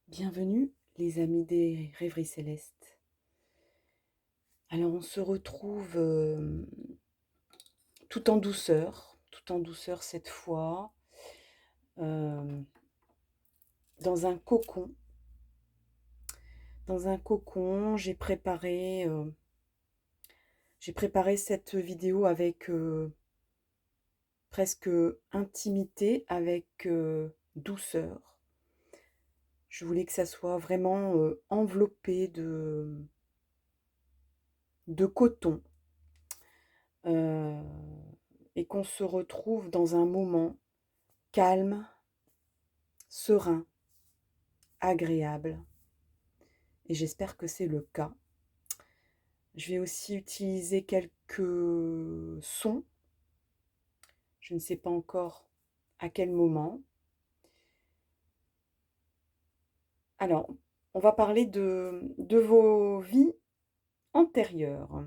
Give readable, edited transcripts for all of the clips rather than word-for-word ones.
Bienvenue les amis des rêveries célestes. Alors on se retrouve tout en douceur cette fois, euh, dans un cocon. Dans un cocon, j'ai préparé cette vidéo avec presque intimité, avec douceur. Je voulais que ça soit vraiment enveloppé de coton. euh, et qu'on se retrouve dans un moment calme, serein, agréable. Et j'espère que c'est le cas. Je vais aussi utiliser quelques sons. Je ne sais pas encore à quel moment. Alors, on va parler de vos vies antérieures.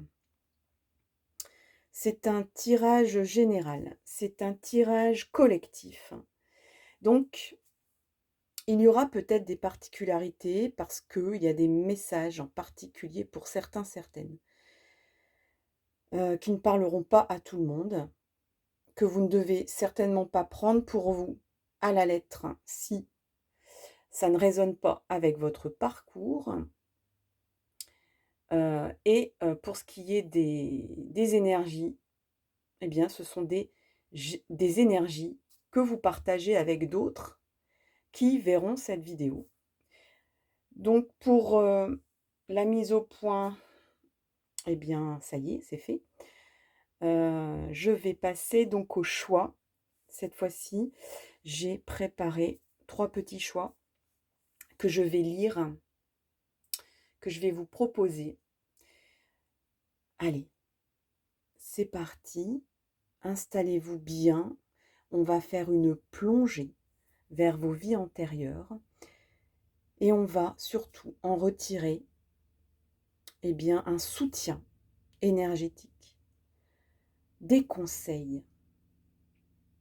C'est un tirage général, c'est un tirage collectif. Donc, il y aura peut-être des particularités parce qu'il y a des messages en particulier pour certains, certaines, qui ne parleront pas à tout le monde, que vous ne devez certainement pas prendre pour vous à la lettre si ça ne résonne pas avec votre parcours. Pour ce qui est des énergies, eh bien, ce sont des énergies que vous partagez avec d'autres qui verront cette vidéo. Donc, pour la mise au point, eh bien, ça y est, c'est fait. Je vais passer donc au choix. Cette fois-ci, j'ai préparé 3 petits choix que je vais lire, que je vais vous proposer. Allez, c'est parti. Installez-vous bien. On va faire une plongée vers vos vies antérieures et on va surtout en retirer un soutien énergétique, des conseils,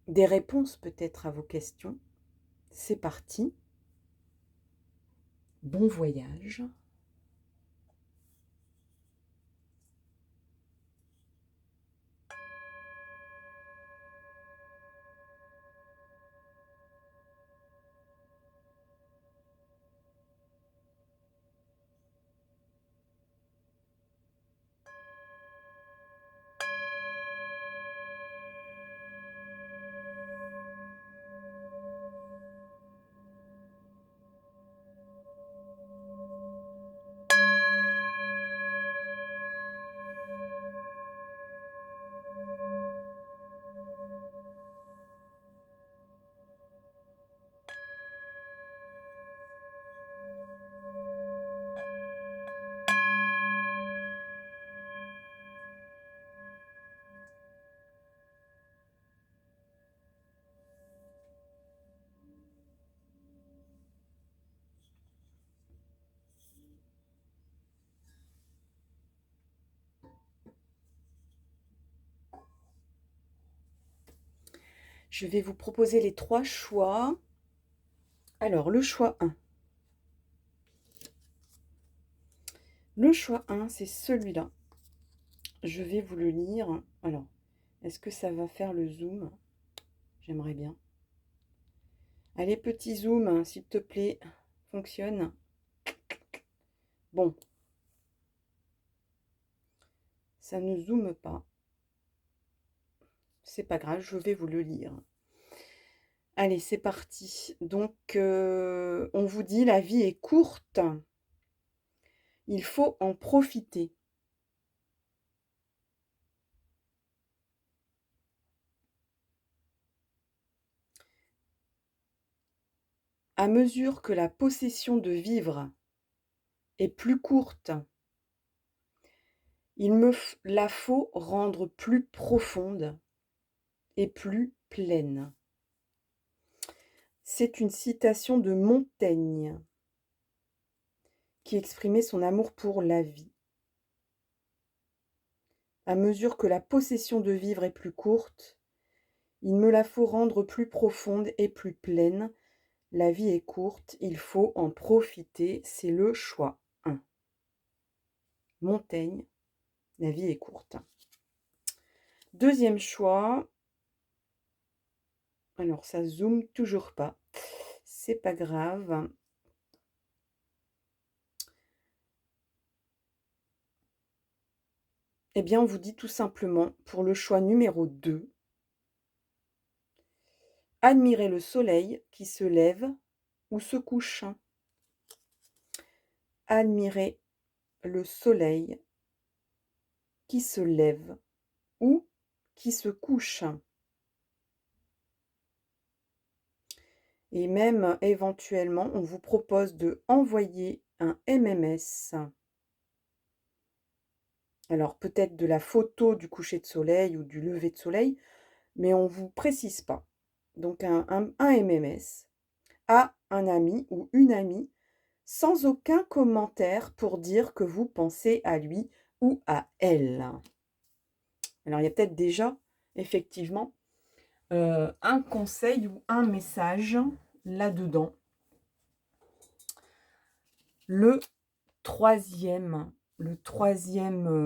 des réponses peut-être à vos questions. C'est parti. Bon voyage. Je vais vous proposer les 3 choix. Alors, le choix 1. Le choix 1, c'est celui-là. Je vais vous le lire. Alors, est-ce que ça va faire le zoom? J'aimerais bien. Allez, petit zoom, s'il te plaît. Fonctionne. Bon. Ça ne zoome pas. C'est pas grave, je vais vous le lire. Allez, c'est parti. Donc, on vous dit, la vie est courte. Il faut en profiter. À mesure que la possession de vivre est plus courte, il me la faut rendre plus profonde et plus pleine. C'est une citation de Montaigne qui exprimait son amour pour la vie. À mesure que la possession de vivre est plus courte, il me la faut rendre plus profonde et plus pleine. La vie est courte, il faut en profiter. C'est le choix 1. Montaigne, la vie est courte. Deuxième choix. Alors, ça zoome toujours pas. C'est pas grave. Eh bien, on vous dit tout simplement, pour le choix numéro 2, admirez le soleil qui se lève ou se couche. Admirez le soleil qui se lève ou qui se couche. Et même éventuellement, on vous propose de envoyer un MMS. Alors peut-être de la photo du coucher de soleil ou du lever de soleil, mais on ne vous précise pas. Donc un MMS à un ami ou une amie sans aucun commentaire pour dire que vous pensez à lui ou à elle. Alors il y a peut-être déjà, effectivement, un conseil ou un message là-dedans. Le troisième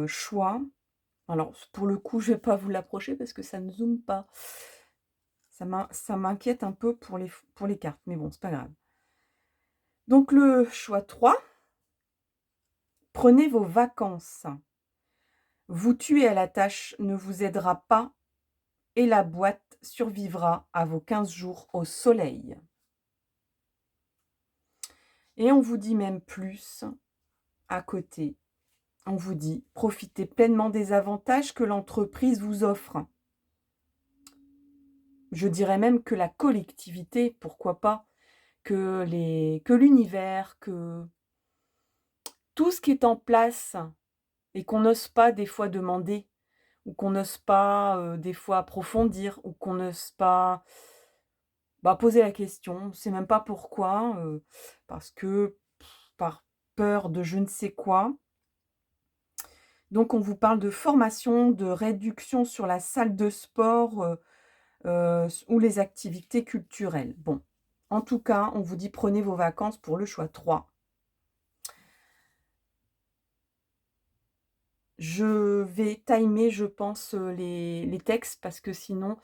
choix, alors pour le coup, je ne vais pas vous l'approcher parce que ça ne zoome pas. Ça m'inquiète un peu pour les cartes, mais bon, c'est pas grave. Donc le choix 3, prenez vos vacances. Vous tuer à la tâche ne vous aidera pas et la boîte survivra à vos 15 jours au soleil. Et on vous dit même plus à côté. On vous dit, profitez pleinement des avantages que l'entreprise vous offre. Je dirais même que la collectivité, pourquoi pas, que l'univers, que tout ce qui est en place et qu'on n'ose pas des fois demander, ou qu'on n'ose pas des fois approfondir, ou qu'on n'ose pas poser la question. On ne sait même pas pourquoi, parce que par peur de je ne sais quoi. Donc on vous parle de formation, de réduction sur la salle de sport ou les activités culturelles. Bon, en tout cas, on vous dit prenez vos vacances pour le choix 3. Je vais timer, je pense, les textes parce que sinon,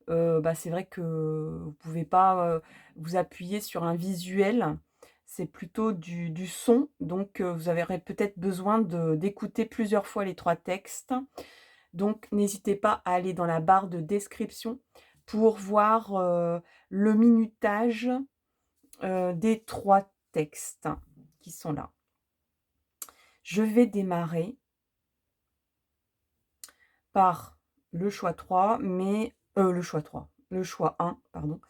c'est vrai que vous pouvez pas vous appuyer sur un visuel. C'est plutôt du son, donc vous aurez peut-être besoin d'écouter plusieurs fois les 3 textes. Donc n'hésitez pas à aller dans la barre de description pour voir le minutage des 3 textes qui sont là. Je vais démarrer par le choix 3, mais le choix 1, pardon.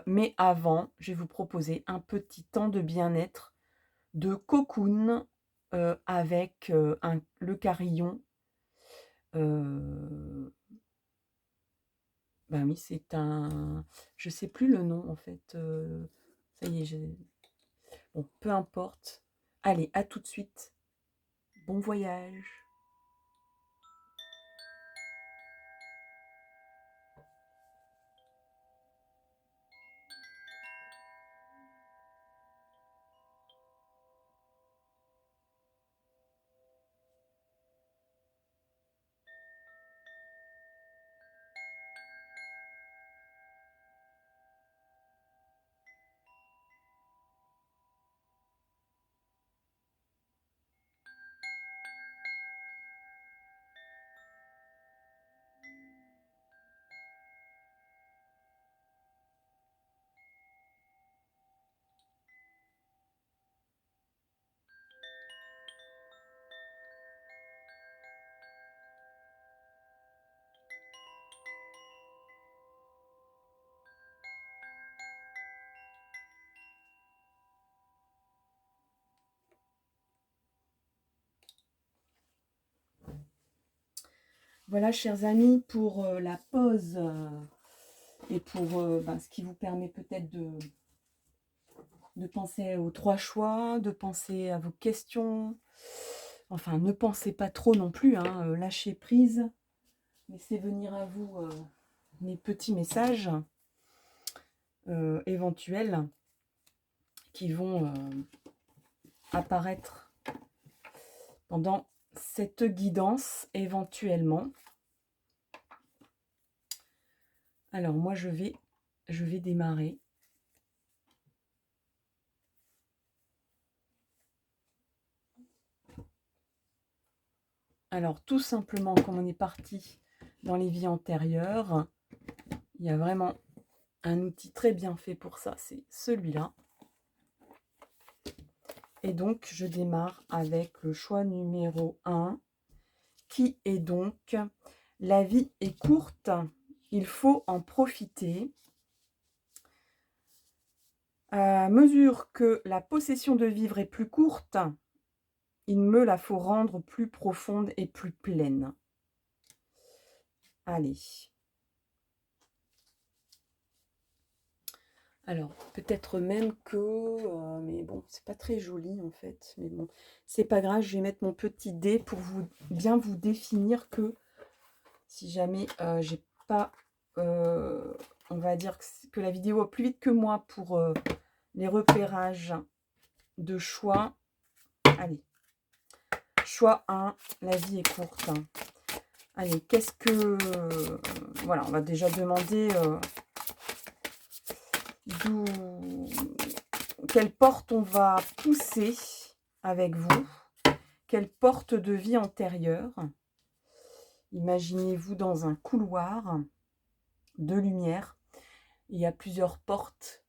Mais avant, je vais vous proposer un petit temps de bien-être, de cocoon avec le carillon. Oui, c'est un... Je sais plus le nom en fait. Ça y est, bon, peu importe. Allez, à tout de suite. Bon voyage. Voilà, chers amis, pour la pause et pour ce qui vous permet peut-être de penser aux 3 choix, de penser à vos questions. Enfin, ne pensez pas trop non plus, hein, lâchez prise. Laissez venir à vous mes petits messages. éventuelles qui vont apparaître pendant cette guidance éventuellement. Alors moi je vais démarrer. Alors tout simplement, comme on est parti dans les vies antérieures, il y a vraiment un outil très bien fait pour ça, c'est celui-là. Et donc je démarre avec le choix numéro 1, qui est donc: la vie est courte, il faut en profiter. À mesure que la possession de vivre est plus courte, il me la faut rendre plus profonde et plus pleine. Allez. Alors, peut-être même que... mais bon, c'est pas très joli en fait. Mais bon, c'est pas grave, je vais mettre mon petit dé pour bien vous définir que si jamais j'ai pas... on va dire que la vidéo va plus vite que moi pour les repérages de choix. Allez. Choix 1, la vie est courte. Allez, qu'est-ce que... voilà, on va déjà demander quelle porte on va pousser avec vous. Quelle porte de vie antérieure. Imaginez-vous dans un couloir de lumière. Il y a plusieurs portes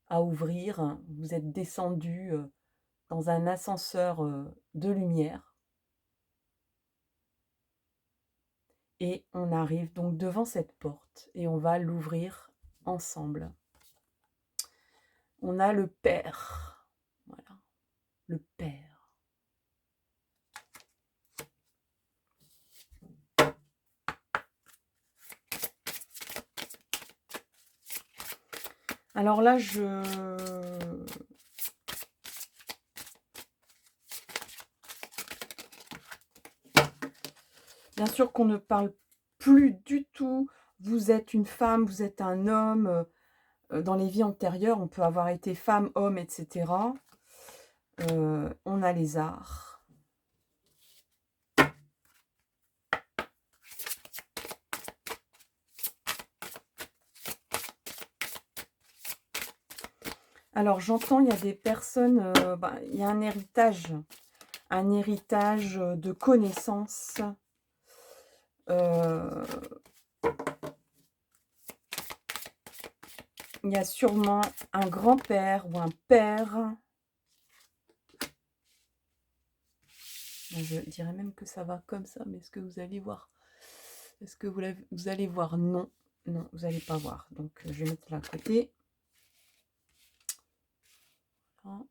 à ouvrir. Vous êtes descendu dans un ascenseur de lumière. Et on arrive donc devant cette porte et on va l'ouvrir ensemble. On a le Père. Voilà, le Père. Alors là, bien sûr qu'on ne parle plus du tout. Vous êtes une femme, vous êtes un homme. Dans les vies antérieures, on peut avoir été femme, homme, etc. On a les arts. Alors j'entends, il y a des personnes, il y a un héritage de connaissances. Il y a sûrement un grand-père ou un père. Je dirais même que ça va comme ça, mais est-ce que vous allez voir? Est-ce que vous allez voir? Non, non, vous n'allez pas voir. Donc je vais mettre là à côté. Voilà.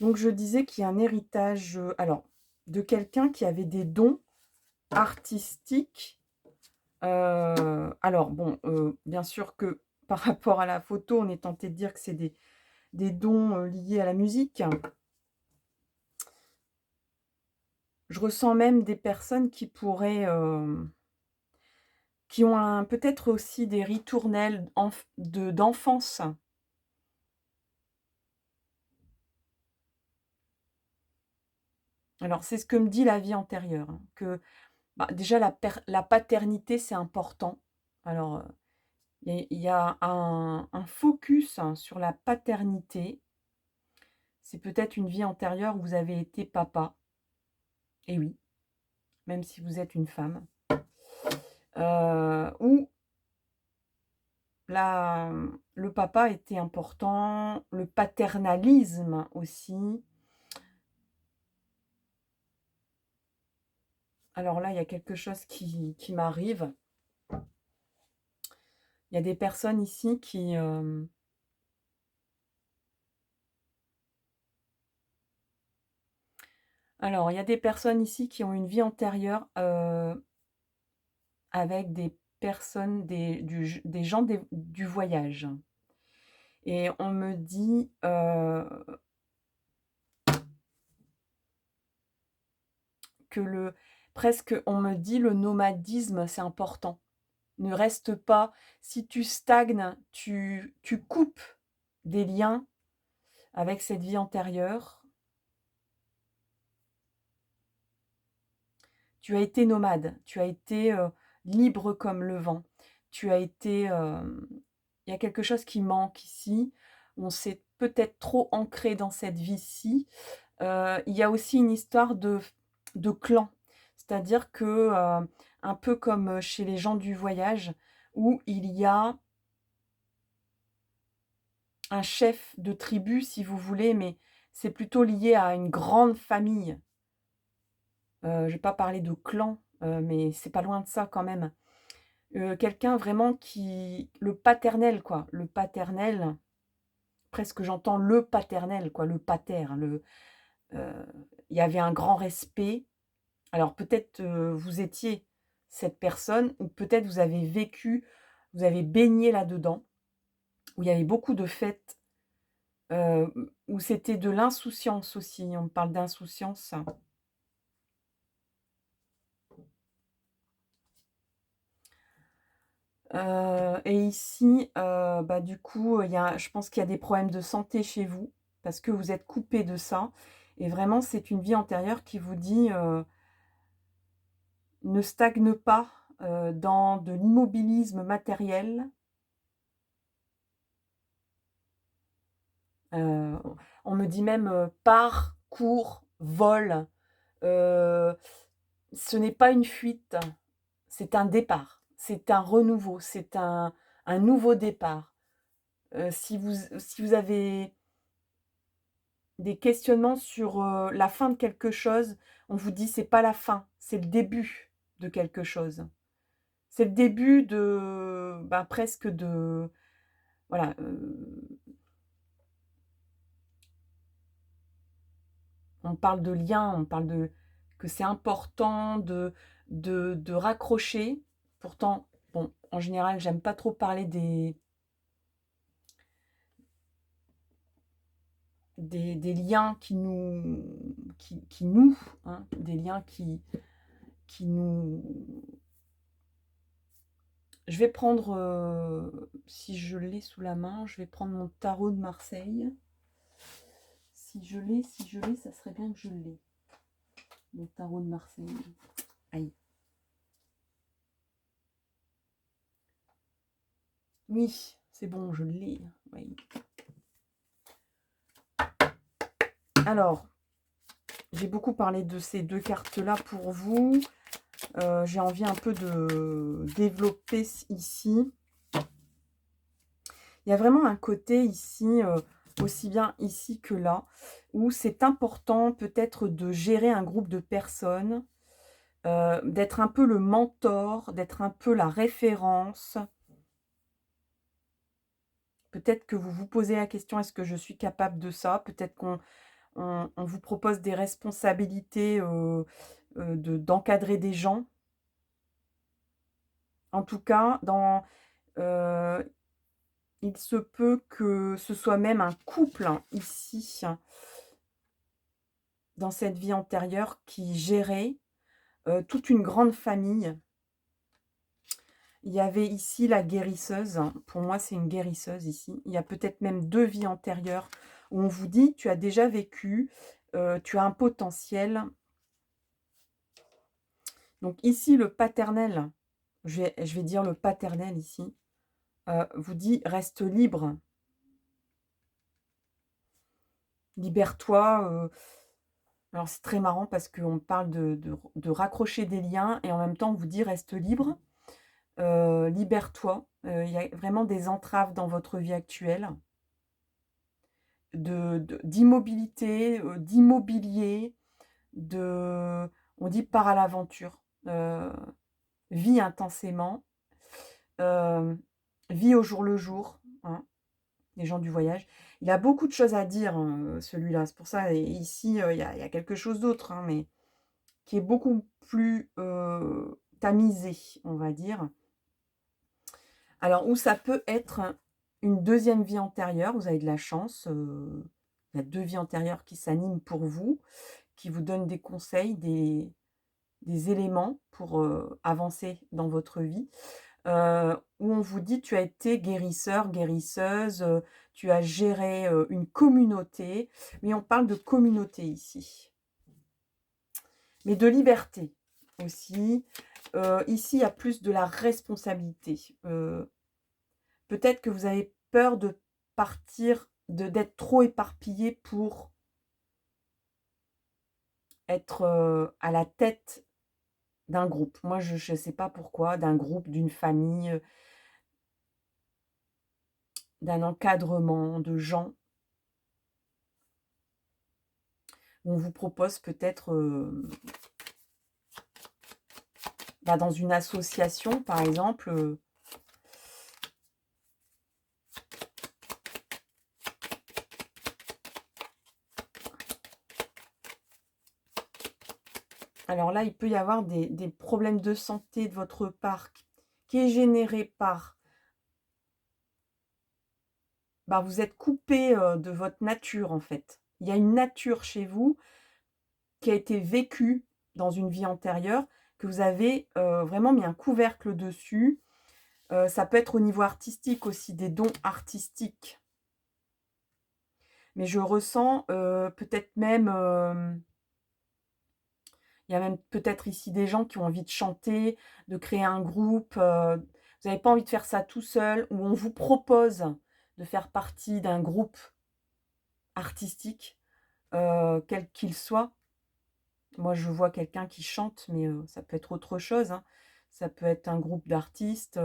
Donc je disais qu'il y a un héritage, alors, de quelqu'un qui avait des dons artistiques. Alors bon, bien sûr que par rapport à la photo, on est tenté de dire que c'est des dons liés à la musique. Je ressens même des personnes qui pourraient, qui ont peut-être aussi des ritournelles d'enfance. Alors c'est ce que me dit la vie antérieure, hein, que déjà la paternité c'est important. Alors il y a un focus sur la paternité. C'est peut-être une vie antérieure où vous avez été papa. Et oui, même si vous êtes une femme. Où le papa était important, le paternalisme aussi. Alors là, il y a quelque chose qui m'arrive. Il y a des personnes ici qui... Alors, il y a des personnes ici qui ont une vie antérieure avec des personnes, des gens du voyage. Et on me dit... que presque on me dit le nomadisme, c'est important. Ne reste pas. Si tu stagnes, tu coupes des liens avec cette vie antérieure. Tu as été nomade, tu as été, libre comme le vent. Tu as été, il y a quelque chose qui manque ici. On s'est peut-être trop ancré dans cette vie-ci. Il y a aussi une histoire de clan. C'est-à-dire que, un peu comme chez les gens du voyage, où il y a un chef de tribu, si vous voulez, mais c'est plutôt lié à une grande famille. Je vais pas parler de clan, mais c'est pas loin de ça quand même. Quelqu'un vraiment qui le paternel quoi, le paternel, presque j'entends le paternel quoi, le pater, heu, il y avait un grand respect. Alors peut-être, vous étiez cette personne ou peut-être vous avez vécu, vous avez baigné là-dedans, où il y avait beaucoup de fêtes, où c'était de l'insouciance aussi. On me parle d'insouciance. Et ici, bah, du coup, il y a je pense qu'il y a des problèmes de santé chez vous, parce que vous êtes coupé de ça et vraiment c'est une vie antérieure qui vous dit, ne stagne pas, dans de l'immobilisme matériel. Heu, on me dit même, pars, cours, vole. Heu, Ce n'est pas une fuite, c'est un départ, c'est un renouveau, c'est un nouveau départ. Si vous avez des questionnements sur, la fin de quelque chose, on vous dit: «C'est pas la fin, c'est le début de quelque chose». C'est le début de, bah, presque de voilà, on parle de lien, on parle de que c'est important de raccrocher. Pourtant, bon, en général, j'aime pas trop parler des liens qui nouent, hein, des liens qui nous je vais prendre, si je l'ai sous la main, je vais prendre mon tarot de Marseille. Si je l'ai, ça serait bien que je l'ai. Mon tarot de Marseille. Aïe. Oui, c'est bon, je l'ai. Oui. Alors, j'ai beaucoup parlé de ces deux cartes-là pour vous. J'ai envie un peu de développer ici. Il y a vraiment un côté ici, aussi bien ici que là, où c'est important peut-être de gérer un groupe de personnes, d'être un peu le mentor, d'être un peu la référence. Peut-être que vous vous posez la question: «Est-ce que je suis capable de ça?» Peut-être qu'on vous propose des responsabilités, d'encadrer des gens. En tout cas, il se peut que ce soit même un couple, hein, ici, dans cette vie antérieure, qui gérait, toute une grande famille. Il y avait ici la guérisseuse. Pour moi, c'est une guérisseuse ici. Il y a peut-être même 2 vies antérieures où on vous dit: «Tu as déjà vécu, tu as un potentiel». Donc ici, le paternel, je vais dire le paternel ici, vous dit: «Reste libre, libère-toi», alors c'est très marrant parce qu'on parle de raccrocher des liens et en même temps on vous dit: «Reste libre, libère-toi». Il y a vraiment des entraves dans votre vie actuelle, d'immobilité, d'immobilier, on dit: «Pars à l'aventure», vis intensément, hem, vis au jour le jour, hein, les gens du voyage. Il a beaucoup de choses à dire, hein, celui-là. C'est pour ça et ici, il y a quelque chose d'autre, hein, mais qui est beaucoup plus, tamisé, on va dire. Alors où ça peut être une deuxième vie antérieure, vous avez de la chance, il y a 2 vies antérieures qui s'animent pour vous, qui vous donnent des conseils, des éléments pour, avancer dans votre vie. où on vous dit: «Tu as été guérisseur, guérisseuse, tu as géré, une communauté». Mais on parle de communauté ici, mais de liberté aussi. Ici, il y a plus de la responsabilité. Peut-être que vous avez peur de partir, d'être trop éparpillé pour être, à la tête d'un groupe. Moi, je ne sais pas pourquoi, d'un groupe, d'une famille, d'un encadrement de gens. On vous propose peut-être, bah, dans une association, par exemple, alors là, il peut y avoir des problèmes de santé de votre part qui est généré par, bah, vous êtes coupé, de votre nature, en fait. Il y a une nature chez vous qui a été vécue dans une vie antérieure, que vous avez, vraiment mis un couvercle dessus. Ça peut être au niveau artistique aussi, des dons artistiques. Mais je ressens, peut-être même, il y a même peut-être ici des gens qui ont envie de chanter, de créer un groupe, vous n'avez pas envie de faire ça tout seul, ou on vous propose de faire partie d'un groupe artistique, quel qu'il soit. Moi, je vois quelqu'un qui chante, mais ça peut être autre chose, hein. Ça peut être un groupe d'artistes,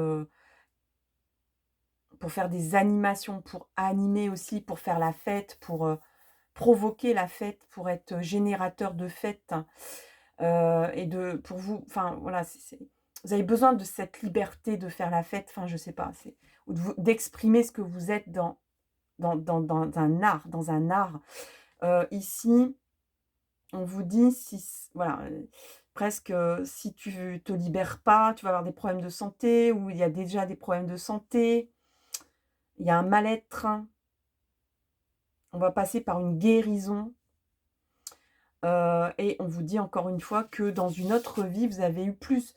pour faire des animations, pour animer aussi, pour faire la fête, pour, provoquer la fête, pour être générateur de fêtes, hein. Et de pour vous, enfin voilà, c'est vous avez besoin de cette liberté de faire la fête, enfin je sais pas, c'est ou d'exprimer ce que vous êtes dans un art, ici, on vous dit si voilà, presque, si tu te libères pas, tu vas avoir des problèmes de santé, ou il y a déjà des problèmes de santé, il y a un mal-être, hein. On va passer par une guérison. Et on vous dit encore une fois que dans une autre vie, vous avez eu plus,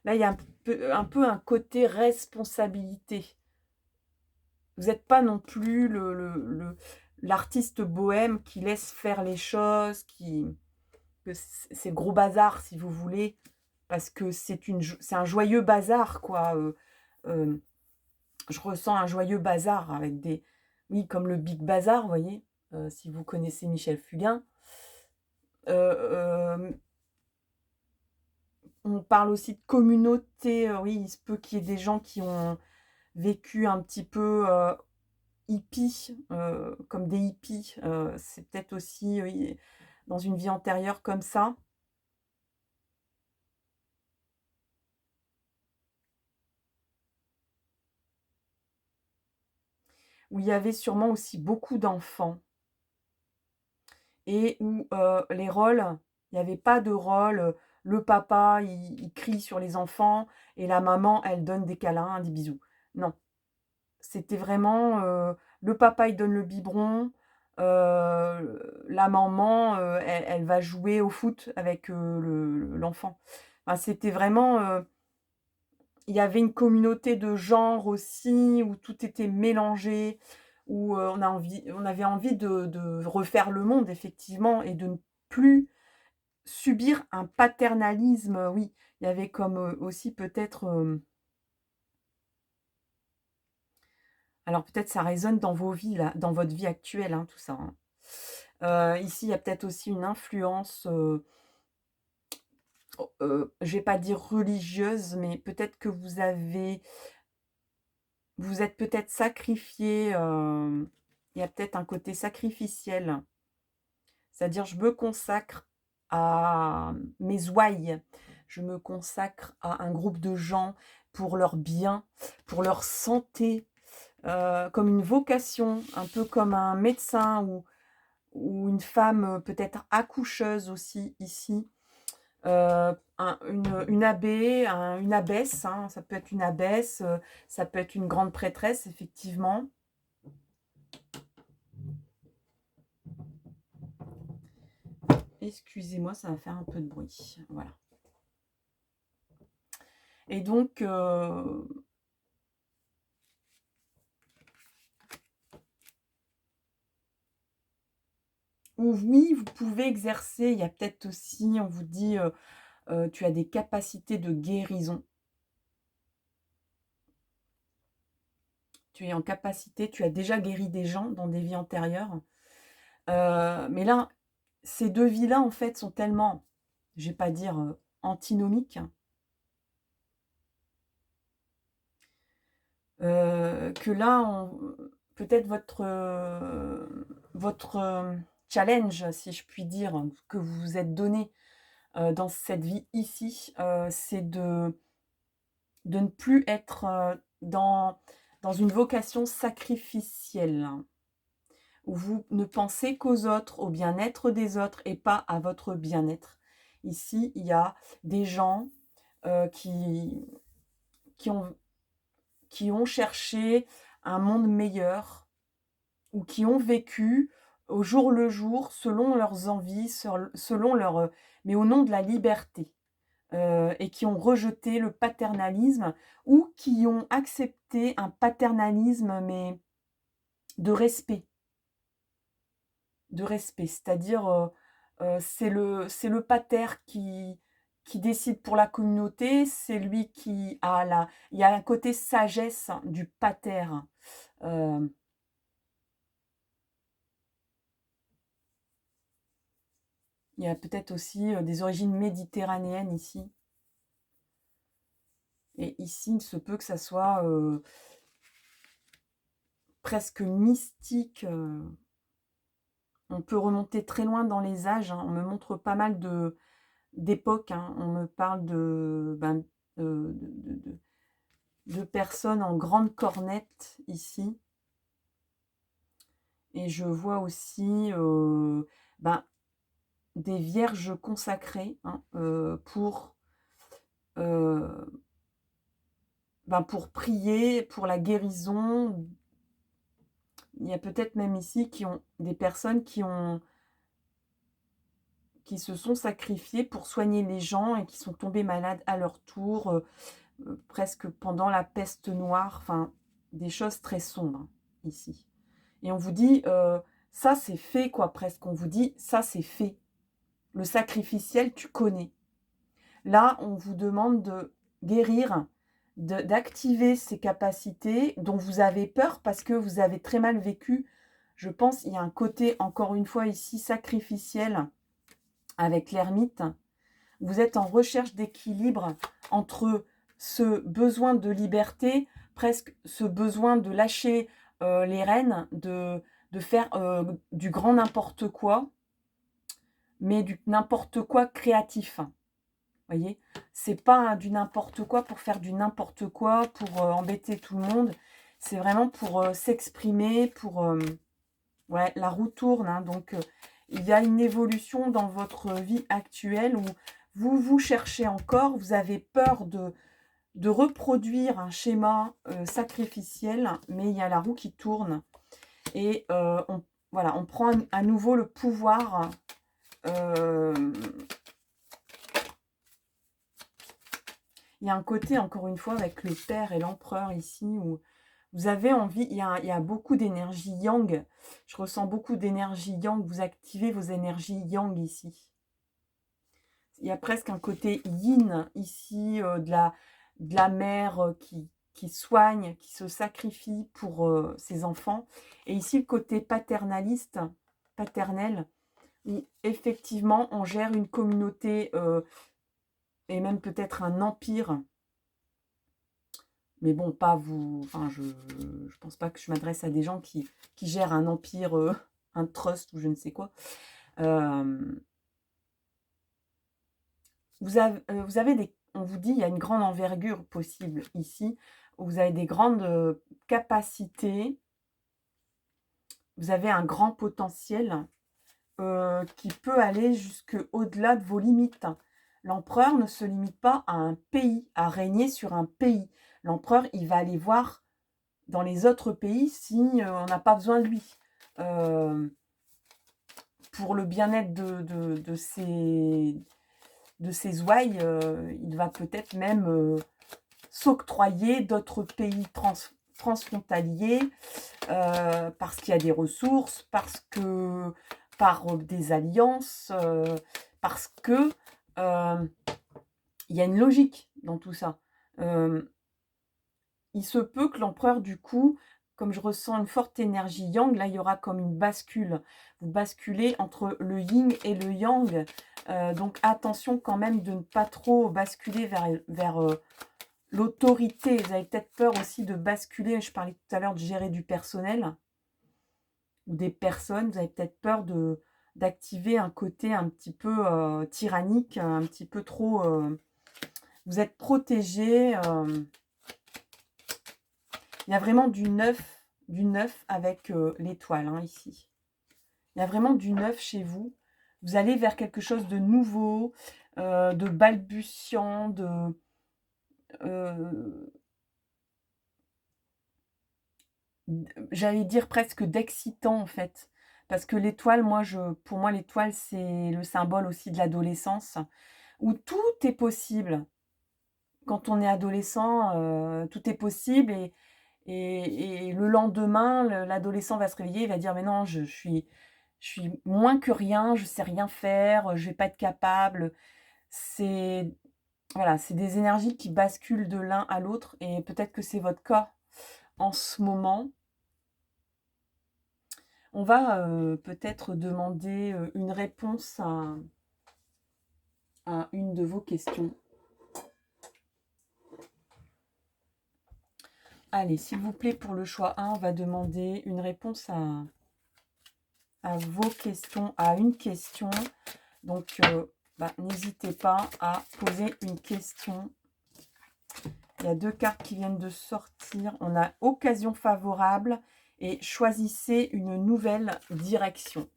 là, il y a un peu un côté responsabilité. Vous n'êtes pas non plus l'artiste bohème qui laisse faire les choses, que c'est gros bazar si vous voulez, parce que c'est un joyeux bazar, quoi, hem, je ressens un joyeux bazar avec des, oui, comme le Big Bazar, vous voyez? Si vous connaissez Michel Fugain. Hem On parle aussi de communauté, oui, il se peut qu'il y ait des gens qui ont vécu un petit peu, hippie, comme des hippies, c'est peut-être aussi, oui, dans une vie antérieure comme ça, où il y avait sûrement aussi beaucoup d'enfants, et où, les rôles, il n'y avait pas de rôle, le papa, il crie sur les enfants, et la maman, elle donne des câlins, des bisous. Non. C'était vraiment, le papa, il donne le biberon, la maman, elle va jouer au foot avec, l'enfant. Enfin, c'était vraiment, il y avait une communauté de genre aussi, où tout était mélangé, où, on avait envie de refaire le monde effectivement, et de ne plus subir un paternalisme, oui. Il y avait comme, aussi peut-être, alors peut-être ça résonne dans vos vies là, dans votre vie actuelle, hein, tout ça, hein. Ici, il y a peut-être aussi une influence, je vais pas dire religieuse, mais peut-être que vous êtes peut-être sacrifié, il y a peut-être un côté sacrificiel. C'est-à-dire je me consacre à mes ouailles, je me consacre à un groupe de gens pour leur bien, pour leur santé, comme une vocation, un peu comme un médecin, ou une femme, peut-être accoucheuse aussi ici, une abbé, une abbesse, hein, ça peut être une abbesse, ça peut être une grande prêtresse effectivement. Excusez-moi, ça va faire un peu de bruit, voilà. Et donc, ou oui, vous pouvez exercer, il y a peut-être aussi, on vous dit, tu as des capacités de guérison. Tu es en capacité, tu as déjà guéri des gens dans des vies antérieures. Mais là, ces 2 vies-là, en fait, sont tellement, je vais pas dire, antinomiques, que là, on peut-être votre challenge, si je puis dire, que vous vous êtes donné, dans cette vie ici, c'est de ne plus être, dans une vocation sacrificielle, où vous ne pensez qu'aux autres, au bien-être des autres et pas à votre bien-être. Ici, il y a des gens, qui qui ont qui ont cherché un monde meilleur ou qui ont vécu au jour le jour, selon leurs envies, selon leur, mais au nom de la liberté. Et qui ont rejeté le paternalisme ou qui ont accepté un paternalisme, mais de respect. De respect, c'est-à-dire, c'est le pater qui décide pour la communauté, c'est lui qui a la il y a un côté sagesse du pater, hem, il y a peut-être aussi, des origines méditerranéennes ici, et ici, il se peut que ça soit, presque mystique, on peut remonter très loin dans les âges, hein. On me montre pas mal d'époques, hein. On me parle de, ben, de personnes en grande cornette ici, et je vois aussi, ben, des vierges consacrées, hein, heu, ben, pour prier pour la guérison. Il y a peut-être même ici qui ont des personnes qui se sont sacrifiées pour soigner les gens et qui sont tombés malades à leur tour, presque pendant la peste noire, enfin, des choses très sombres, hein, ici. Et on vous dit, ça c'est fait quoi, presque. On vous dit, ça c'est fait. Le sacrificiel, tu connais. Là, on vous demande de guérir, d'activer ces capacités dont vous avez peur parce que vous avez très mal vécu. Je pense, il y a un côté, encore une fois ici, sacrificiel avec l'ermite. Vous êtes en recherche d'équilibre entre ce besoin de liberté, presque ce besoin de lâcher, les rênes, de faire, du grand n'importe quoi, mais du n'importe quoi créatif. Voyez? C'est pas du n'importe quoi pour faire du n'importe quoi, pour, embêter tout le monde. C'est vraiment pour, s'exprimer, pour, ouais, la roue tourne, hein, donc il y a une évolution dans votre vie actuelle où vous cherchez encore, vous avez peur de reproduire un schéma, sacrificiel, mais il y a la roue qui tourne, et on voilà, on prend à nouveau le pouvoir, hem, il y a un côté, encore une fois, avec le père et l'empereur ici, où vous avez envie, il y a beaucoup d'énergie yang. Je ressens beaucoup d'énergie yang, vous activez vos énergies yang ici. Il y a presque un côté yin ici, de la mère, qui soigne, qui se sacrifie pour, ses enfants, et ici le côté paternaliste, paternel, où effectivement on gère une communauté, et même peut-être un empire. Mais bon, pas vous, enfin je pense pas que je m'adresse à des gens qui gèrent un empire, un trust ou je ne sais quoi. Hem, vous avez des, on vous dit, il y a une grande envergure possible ici, où vous avez des grandes, capacités, vous avez un grand potentiel, qui peut aller jusque au-delà de vos limites. L'empereur ne se limite pas à un pays, à régner sur un pays. L'empereur, il va aller voir dans les autres pays si, on n'a pas besoin de lui. Pour le bien-être de ses ouailles, il va peut-être même, s'octroyer d'autres pays transfrontaliers, parce qu'il y a des ressources, parce que par des alliances, parce que, il y a une logique dans tout ça. Il se peut que l'empereur du coup, comme je ressens une forte énergie yang, là, il y aura comme une bascule. Vous basculez entre le yin et le yang, donc attention quand même de ne pas trop basculer vers l'autorité. Vous avez peut-être peur aussi de basculer, je parlais tout à l'heure de gérer du personnel ou des personnes, vous avez peut-être peur d'activer un côté un petit peu, tyrannique, un petit peu trop, vous êtes protégé, il y a vraiment du neuf avec, l'étoile, hein, ici. Il y a vraiment du neuf chez vous. Vous allez vers quelque chose de nouveau, de balbutiant, heu, j'allais dire presque d'excitant, en fait. Parce que l'étoile, pour moi, l'étoile, c'est le symbole aussi de l'adolescence, où tout est possible. Quand on est adolescent, tout est possible et le lendemain, l'adolescent va se réveiller, il va dire: «Mais non, je suis moins que rien, je sais rien faire, je vais pas être capable». C'est voilà, c'est des énergies qui basculent de l'un à l'autre et peut-être que c'est votre cas en ce moment. On va, peut-être demander, une réponse à une de vos questions. Allez, s'il vous plaît, pour le choix 1, on va demander une réponse à vos questions, à une question. Donc, n'hésitez pas à poser une question. Il y a 2 cartes qui viennent de sortir. On a occasion favorable et choisissez une nouvelle direction.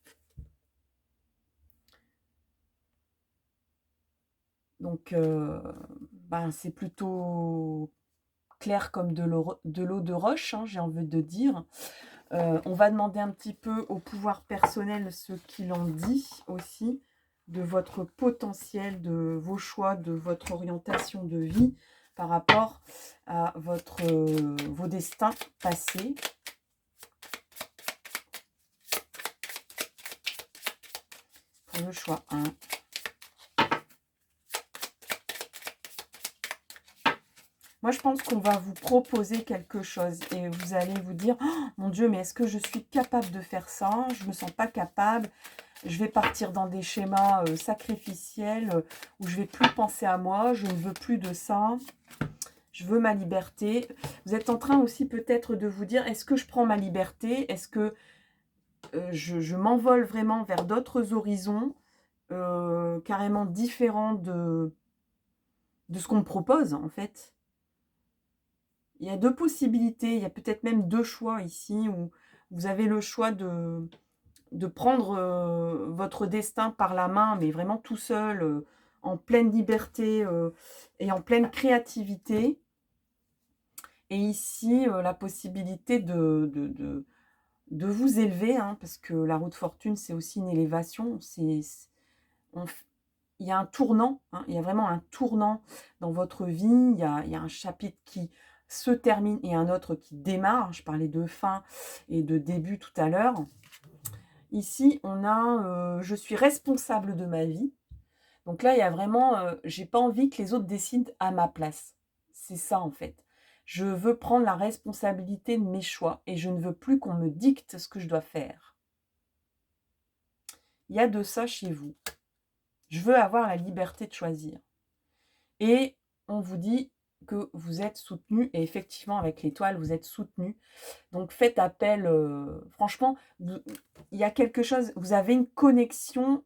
Donc, c'est plutôt clair comme de l'eau de roche, hein, j'ai envie de dire. On va demander un petit peu au pouvoir personnel ce qu'il en dit aussi, de votre potentiel, de vos choix, de votre orientation de vie par rapport à vos destins passés. Pour le choix 1. Moi, je pense qu'on va vous proposer quelque chose et vous allez vous dire: «Oh, mon Dieu, mais est-ce que je suis capable de faire ça? Je ne me sens pas capable. Je vais partir dans des schémas sacrificiels où je ne vais plus penser à moi. Je ne veux plus de ça. Je veux ma liberté». Vous êtes en train aussi peut-être de vous dire: est-ce que je prends ma liberté? Est-ce que je m'envole vraiment vers d'autres horizons carrément différents de ce qu'on me propose, en fait? Il y a 2 possibilités, il y a peut-être même 2 choix ici où vous avez le choix de prendre, votre destin par la main, mais vraiment tout seul, en pleine liberté, et en pleine créativité. Et ici, la possibilité de vous élever, hein, parce que la roue de fortune, c'est aussi une élévation. On f Il y a un tournant, hein, il y a vraiment un tournant dans votre vie. Il y a un chapitre qui se termine et un autre qui démarre. Je parlais de fin et de début tout à l'heure. Ici, on a, je suis responsable de ma vie. Donc là, il y a vraiment, j'ai pas envie que les autres décident à ma place. C'est ça, en fait. Je veux prendre la responsabilité de mes choix et je ne veux plus qu'on me dicte ce que je dois faire. Il y a de ça chez vous. Je veux avoir la liberté de choisir. Et on vous dit que vous êtes soutenu et effectivement, avec l'étoile, vous êtes soutenu. Donc faites appel, franchement, il y a quelque chose, vous avez une connexion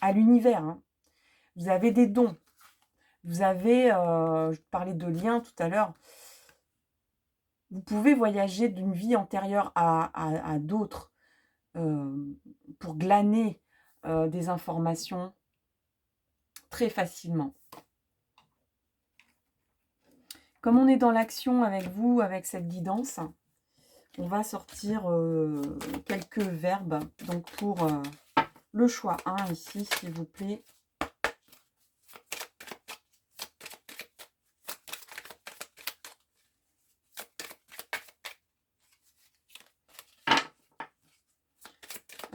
à l'univers, hein. Vous avez des dons. Vous avez, je parlais de liens tout à l'heure. Vous pouvez voyager d'une vie antérieure à d'autres, pour glaner, des informations très facilement. Comme on est dans l'action avec vous, avec cette guidance, on va sortir, quelques verbes. Donc pour, le choix 1 ici, s'il vous plaît.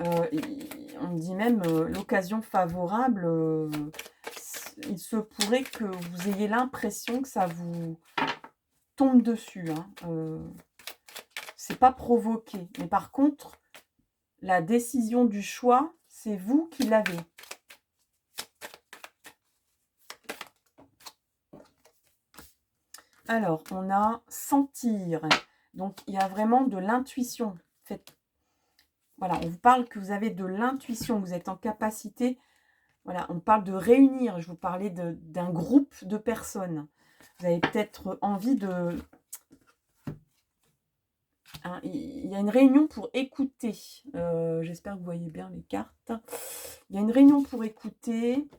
On me dit même, l'occasion favorable, il se pourrait que vous ayez l'impression que ça vous tombe dessus, hein. C'est pas provoqué. Mais par contre, la décision du choix, c'est vous qui l'avez. Alors, on a sentir. Donc, il y a vraiment de l'intuition. Voilà, on vous parle que vous avez de l'intuition, vous êtes en capacité. Voilà, on parle de réunir. Je vous parlais d'un groupe de personnes. Vous avez peut-être envie de... Hein, il y a une réunion pour écouter. J'espère que vous voyez bien les cartes. Il y a une réunion pour écouter,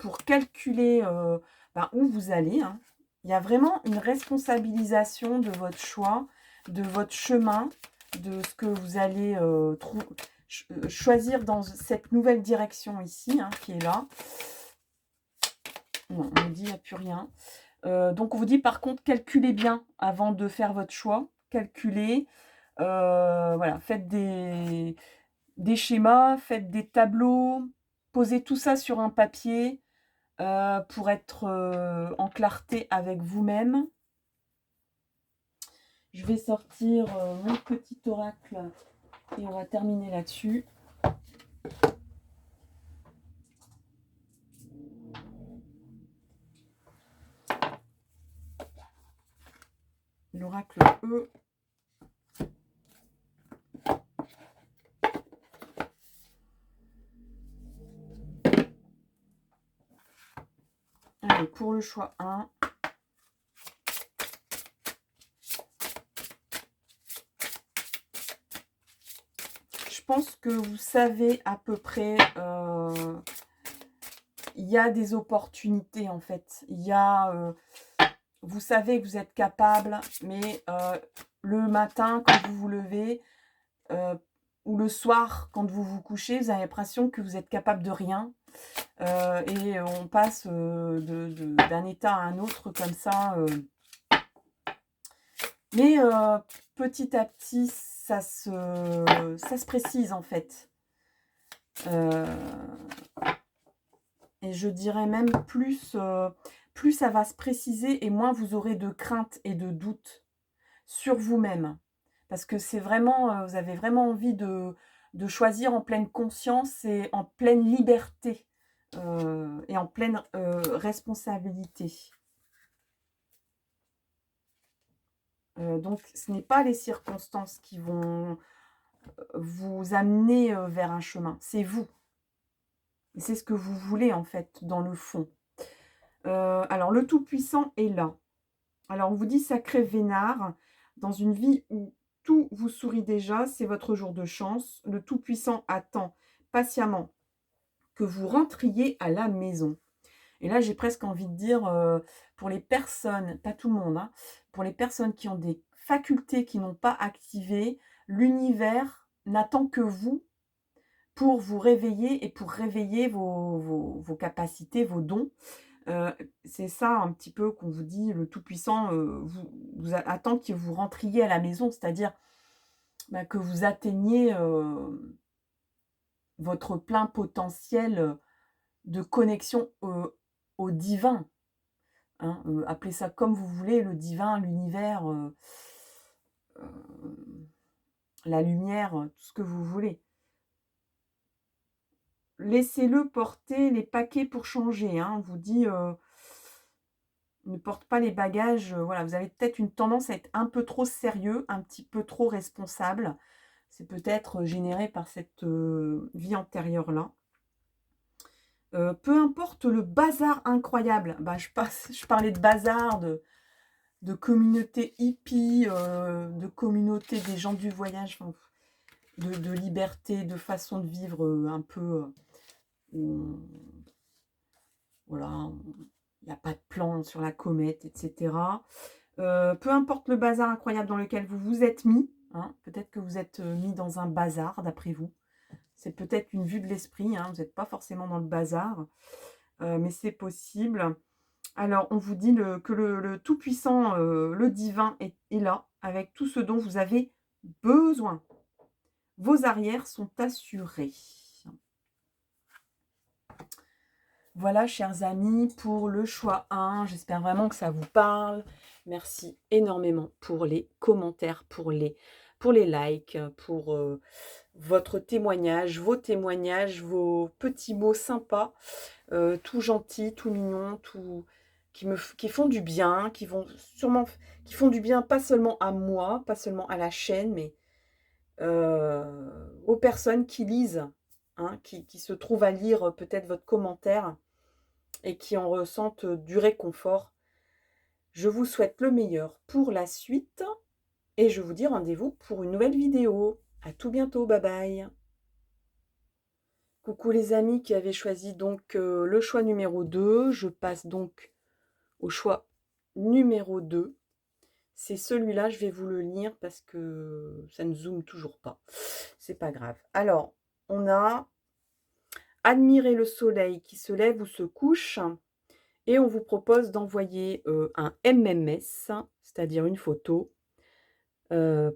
pour calculer où vous allez. Hein. Il y a vraiment une responsabilisation de votre choix, de votre chemin, de ce que vous allez choisir dans cette nouvelle direction ici, hein, qui est là. Non, on me dit qu'il n'y a plus rien. Donc, on vous dit par contre, calculez bien avant de faire votre choix. Calculez. Voilà, faites des schémas, faites des tableaux, posez tout ça sur un papier pour être en clarté avec vous-même. Je vais sortir mon petit oracle et on va terminer là-dessus. L'oracle E. Allez, pour le choix 1. Je pense que vous savez à peu près, il y a des opportunités en fait. Il y a, vous savez que vous êtes capable, mais le matin quand vous vous levez, ou le soir quand vous vous couchez, vous avez l'impression que vous êtes capable de rien. Et on passe d'un état à un autre comme ça. Mais petit à petit, ça se précise en fait. Et je dirais même plus ça va se préciser et moins vous aurez de crainte et de doute sur vous-même. Parce que c'est vraiment, vous avez vraiment envie de choisir en pleine conscience et en pleine liberté et en pleine responsabilité. Donc, ce n'est pas les circonstances qui vont vous amener vers un chemin, c'est vous. Et c'est ce que vous voulez, en fait, dans le fond. Alors, le Tout-Puissant est là. Alors, on vous dit sacré vénard, dans une vie où tout vous sourit déjà, c'est votre jour de chance. Le Tout-Puissant attend patiemment que vous rentriez à la maison. Et là, j'ai presque envie de dire, pour les personnes, pas tout le monde, hein, pour les personnes qui ont des facultés qui n'ont pas activées, l'univers n'attend que vous pour vous réveiller et pour réveiller vos capacités, vos dons. C'est ça un petit peu qu'on vous dit, le Tout-Puissant vous attend que vous rentriez à la maison, c'est-à-dire que vous atteigniez votre plein potentiel de connexion au divin. Hein, appelez ça comme vous voulez, le divin, l'univers, la lumière, tout ce que vous voulez. Laissez-le porter les paquets pour changer. Hein, on vous dit, ne porte pas les bagages. Voilà, vous avez peut-être une tendance à être un peu trop sérieux, un petit peu trop responsable. C'est peut-être généré par cette vie antérieure-là. Peu importe le bazar incroyable. Je parlais de bazar, de communauté hippie, de communauté des gens du voyage, de liberté, de façon de vivre un peu... voilà, il n'y a pas de plan sur la comète, etc. Peu importe le bazar incroyable dans lequel vous vous êtes mis, hein, peut-être que vous êtes mis dans un bazar, d'après vous. C'est peut-être une vue de l'esprit, hein, vous n'êtes pas forcément dans le bazar, mais c'est possible. Alors, on vous dit que le Tout-Puissant, le divin est là, avec tout ce dont vous avez besoin. vos arrières sont assurés. Voilà, chers amis, pour le choix 1. J'espère vraiment que ça vous parle. Merci énormément pour les commentaires, pour les likes, pour votre témoignage, vos petits mots sympas, tout gentils, tout mignons, tout qui font du bien, qui font du bien pas seulement à moi, pas seulement à la chaîne, mais aux personnes qui lisent, hein, qui se trouvent à lire peut-être votre commentaire et qui en ressentent du réconfort. Je vous souhaite le meilleur pour la suite et je vous dis rendez-vous pour une nouvelle vidéo. À tout bientôt, bye bye. Coucou les amis qui avaient choisi donc le choix numéro 2. Je passe donc au choix numéro 2. C'est celui-là, je vais vous le lire parce que ça ne zoome toujours pas. C'est pas grave. Alors, on a admirer le soleil qui se lève ou se couche. Et on vous propose d'envoyer un MMS, c'est-à-dire une photo,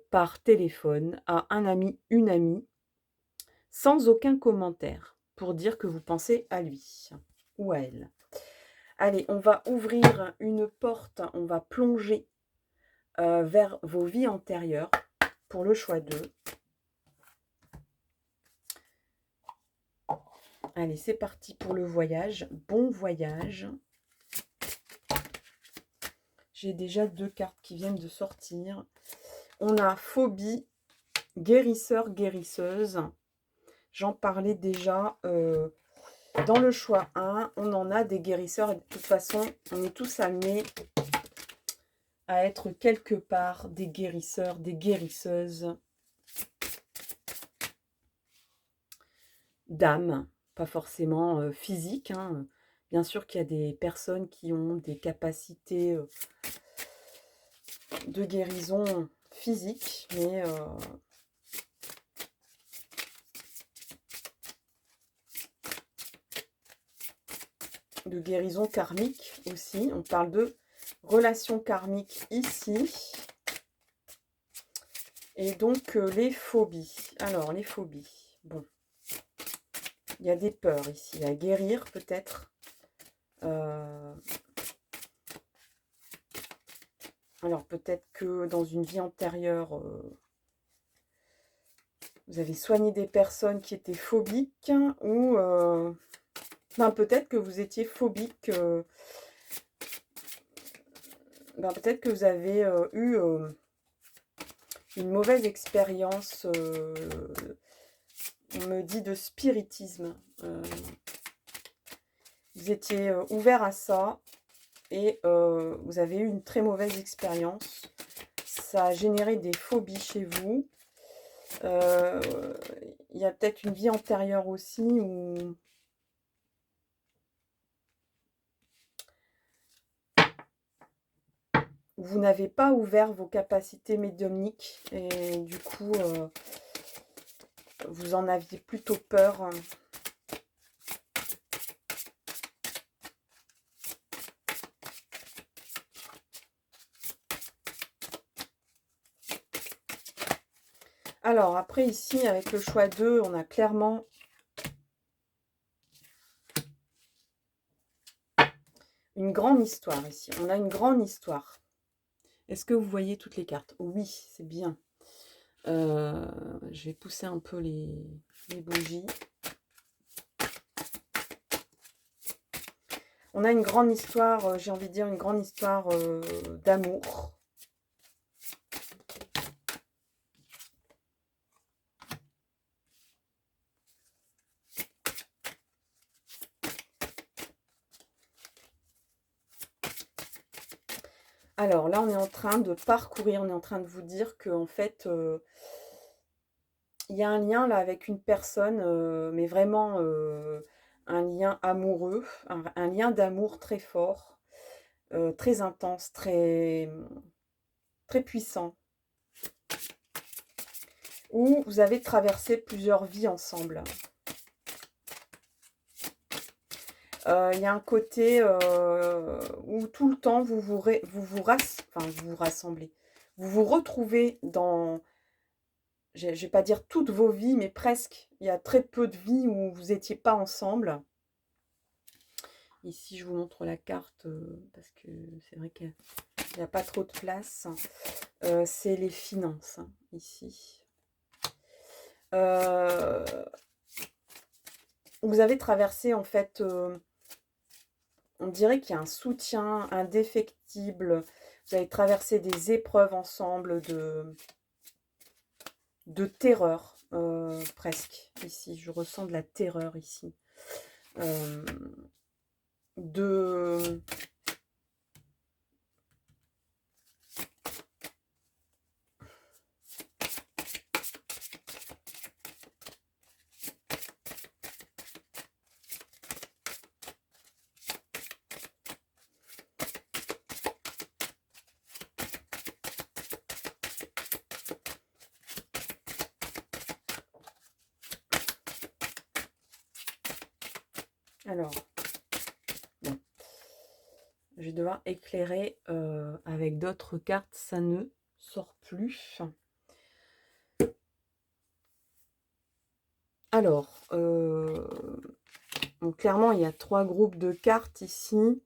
par téléphone à un ami, une amie, sans aucun commentaire, pour dire que vous pensez à lui ou à elle. Allez, on va ouvrir une porte, on va plonger vers vos vies antérieures pour le choix 2. Allez, c'est parti pour le voyage. Bon voyage. J'ai déjà 2 cartes qui viennent de sortir. On a phobie, guérisseur, guérisseuse. J'en parlais déjà dans le choix 1. On en a des guérisseurs. Et de toute façon, on est tous amenés à être quelque part des guérisseurs, des guérisseuses d'âme. Pas forcément physique, hein. Bien sûr qu'il y a des personnes qui ont des capacités de guérison physique, mais de guérison karmique aussi. On parle de relations karmiques ici. Et donc, les phobies. Alors, les phobies. Bon. Il y a des peurs ici à guérir, peut-être. Alors, peut-être que dans une vie antérieure, vous avez soigné des personnes qui étaient phobiques. Ou peut-être que vous étiez phobique. Peut-être que vous avez eu une mauvaise expérience, on me dit de spiritisme. Vous étiez ouvert à ça et vous avez eu une très mauvaise expérience. Ça a généré des phobies chez vous. Il y a peut-être une vie antérieure aussi où vous n'avez pas ouvert vos capacités médiumniques et du coup, vous en aviez plutôt peur. Alors, après ici, avec le choix 2, on a clairement une grande histoire ici. On a une grande histoire. Est-ce que vous voyez toutes les cartes? Oui, c'est bien. Je vais pousser un peu les bougies. On a une grande histoire, j'ai envie de dire une grande histoire d'amour. Alors là, on est en train de parcourir, on est en train de vous dire qu'en fait, il y a un lien là avec une personne, mais vraiment un lien amoureux, un lien d'amour très fort, très intense, très, très puissant, où vous avez traversé plusieurs vies ensemble. Il y a un côté où tout le temps vous vous rassemblez. Vous vous retrouvez dans, je vais pas dire toutes vos vies, mais presque. Il y a très peu de vies où vous étiez pas ensemble. Ici, je vous montre la carte, parce que c'est vrai qu'il y a pas trop de place. C'est les finances, hein, ici. Vous avez traversé, en fait, on dirait qu'il y a un soutien indéfectible. Vous avez traversé des épreuves ensemble de terreur, presque. Ici, je ressens de la terreur ici. De alors, bon, je vais devoir éclairer avec d'autres cartes, ça ne sort plus. Alors, donc clairement, il y a 3 groupes de cartes ici.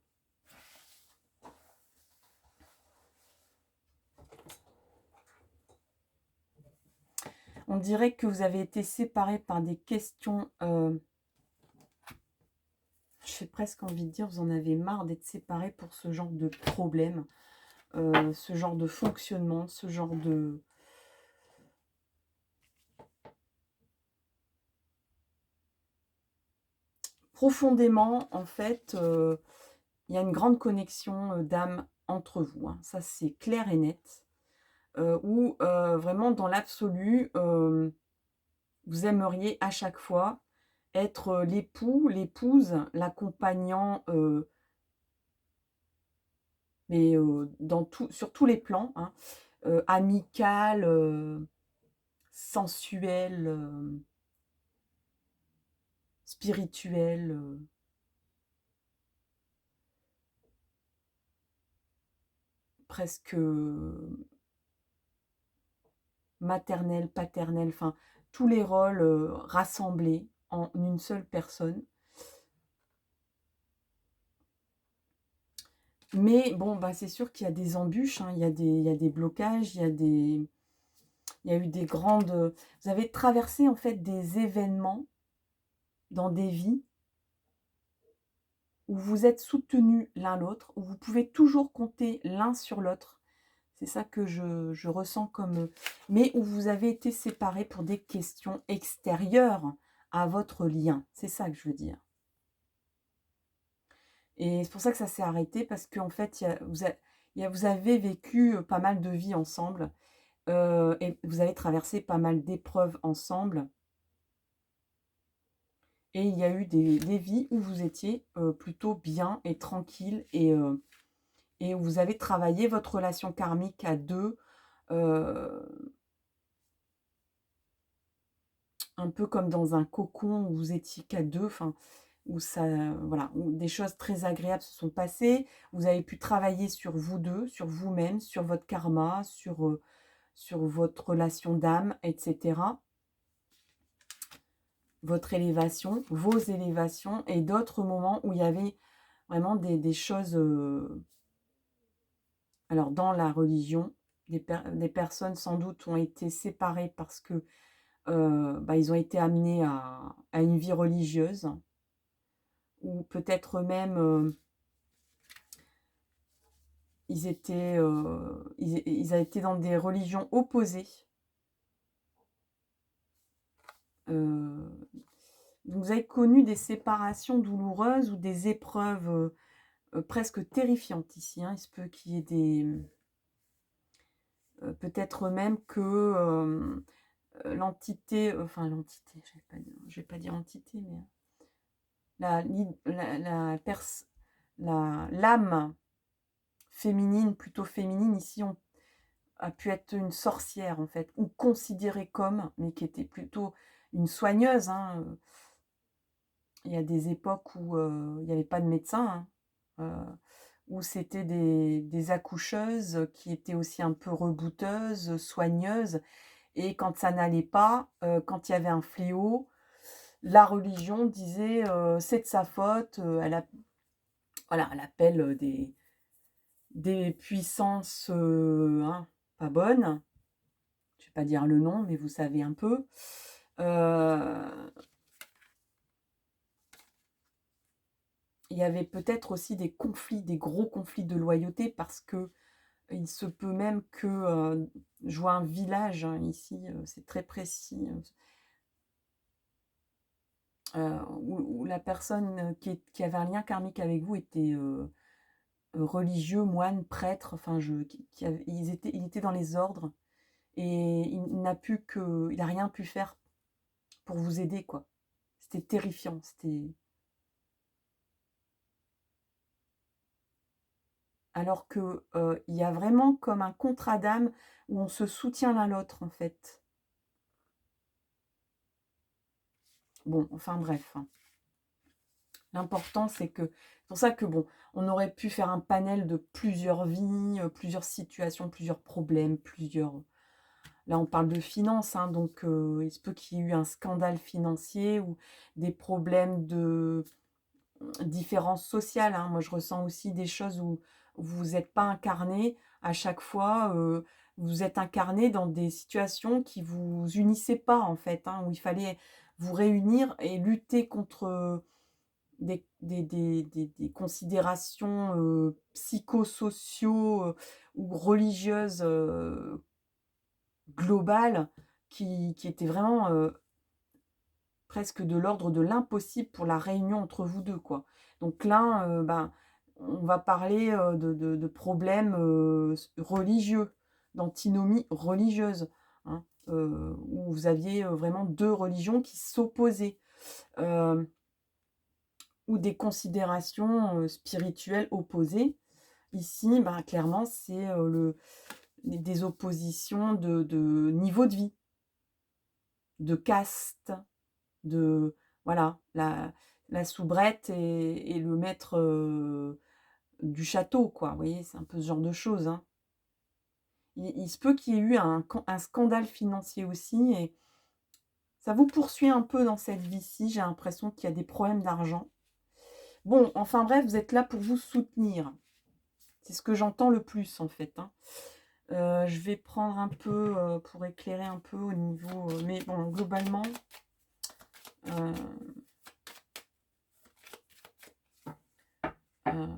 On dirait que vous avez été séparés par des questions. J'ai presque envie de dire, vous en avez marre d'être séparés pour ce genre de problème, ce genre de fonctionnement, ce genre de... Profondément, en fait, il y a une grande connexion d'âme entre vous, hein. Ça, c'est clair et net. Où vraiment, dans l'absolu, vous aimeriez à chaque fois être l'époux, l'épouse, l'accompagnant, mais sur tous les plans, hein, amical, sensuel, spirituel, presque maternel, paternel, enfin tous les rôles rassemblés en une seule personne. Mais bon, bah, c'est sûr qu'il y a des embûches, hein, il y a des blocages, il y a eu des grandes... Vous avez traversé en fait des événements dans des vies où vous êtes soutenus l'un l'autre, où vous pouvez toujours compter l'un sur l'autre. C'est ça que je ressens comme... Mais où vous avez été séparés pour des questions extérieures à votre lien. C'est ça que je veux dire. Et c'est pour ça que ça s'est arrêté, parce qu'en fait, vous avez vécu pas mal de vies ensemble. Et vous avez traversé pas mal d'épreuves ensemble. Et il y a eu des vies où vous étiez plutôt bien et tranquille, et où vous avez travaillé votre relation karmique à deux, un peu comme dans un cocon où vous étiez qu'à deux, enfin, où ça, voilà, où des choses très agréables se sont passées. Vous avez pu travailler sur vous deux, sur vous-même, sur votre karma, sur votre relation d'âme, etc. Votre élévation, vos élévations, et d'autres moments où il y avait vraiment des choses... alors, dans la religion, des personnes sans doute ont été séparées parce que bah, ils ont été amenés à une vie religieuse, ou peut-être même ils ont été dans des religions opposées. Vous avez connu des séparations douloureuses ou des épreuves presque terrifiantes ici, hein. Il se peut qu'il y ait des... peut-être même que l'entité, enfin l'entité, je vais pas dire entité, mais l'âme féminine, plutôt féminine, ici, a pu être une sorcière, en fait, ou considérée comme, mais qui était plutôt une soigneuse, hein. Il y a des époques où il n'y avait pas de médecin, hein, où c'était des accoucheuses qui étaient aussi un peu rebouteuses, soigneuses, Et quand ça n'allait pas, quand il y avait un fléau, la religion disait, «C'est de sa faute», voilà, elle appelle, des puissances, hein, pas bonnes. Je vais pas dire le nom, mais vous savez un peu. Heu, il y avait peut-être aussi des conflits, des gros conflits de loyauté parce que il se peut même que, je vois un village, hein, ici, c'est très précis, où la personne, qui avait un lien karmique avec vous était, religieux, moine, prêtre, enfin qui avait il était dans les ordres et il n'a rien pu faire pour vous aider, quoi. C'était terrifiant, c'était alors que, il y a vraiment comme un contrat d'âme où on se soutient l'un l'autre, en fait. Bon, enfin bref, hein. L'important, c'est pour ça que bon, on aurait pu faire un panel de plusieurs vies, plusieurs situations, plusieurs problèmes, plusieurs là, on parle de finances, hein, donc il se peut qu'il y ait eu un scandale financier ou des problèmes de différences sociales, hein. Moi, je ressens aussi des choses où vous êtes pas incarné à chaque fois, vous êtes incarné dans des situations qui vous unissaient pas, en fait, hein, où il fallait vous réunir et lutter contre, des considérations, psychosociaux, ou religieuses, globales qui étaient vraiment, presque de l'ordre de l'impossible pour la réunion entre vous 2 quoi. Donc là, ben, on va parler, de problèmes, religieux, d'antinomie religieuse, hein, où vous aviez, vraiment 2 religions qui s'opposaient, hem, ou des considérations, spirituelles opposées. Ici, ben, clairement, c'est, des oppositions de niveau de vie, de caste. De voilà, la soubrette et le maître, du château, quoi. Vous voyez? C'est un peu ce genre de choses, hein. Il se peut qu'il y ait eu un scandale financier aussi et ça vous poursuit un peu dans cette vie-ci. J'ai l'impression qu'il y a des problèmes d'argent. Bon, enfin bref, vous êtes là pour vous soutenir. C'est ce que j'entends le plus, en fait, hein. Je vais prendre un peu, pour éclairer un peu au niveau, mais bon, globalement, heu heu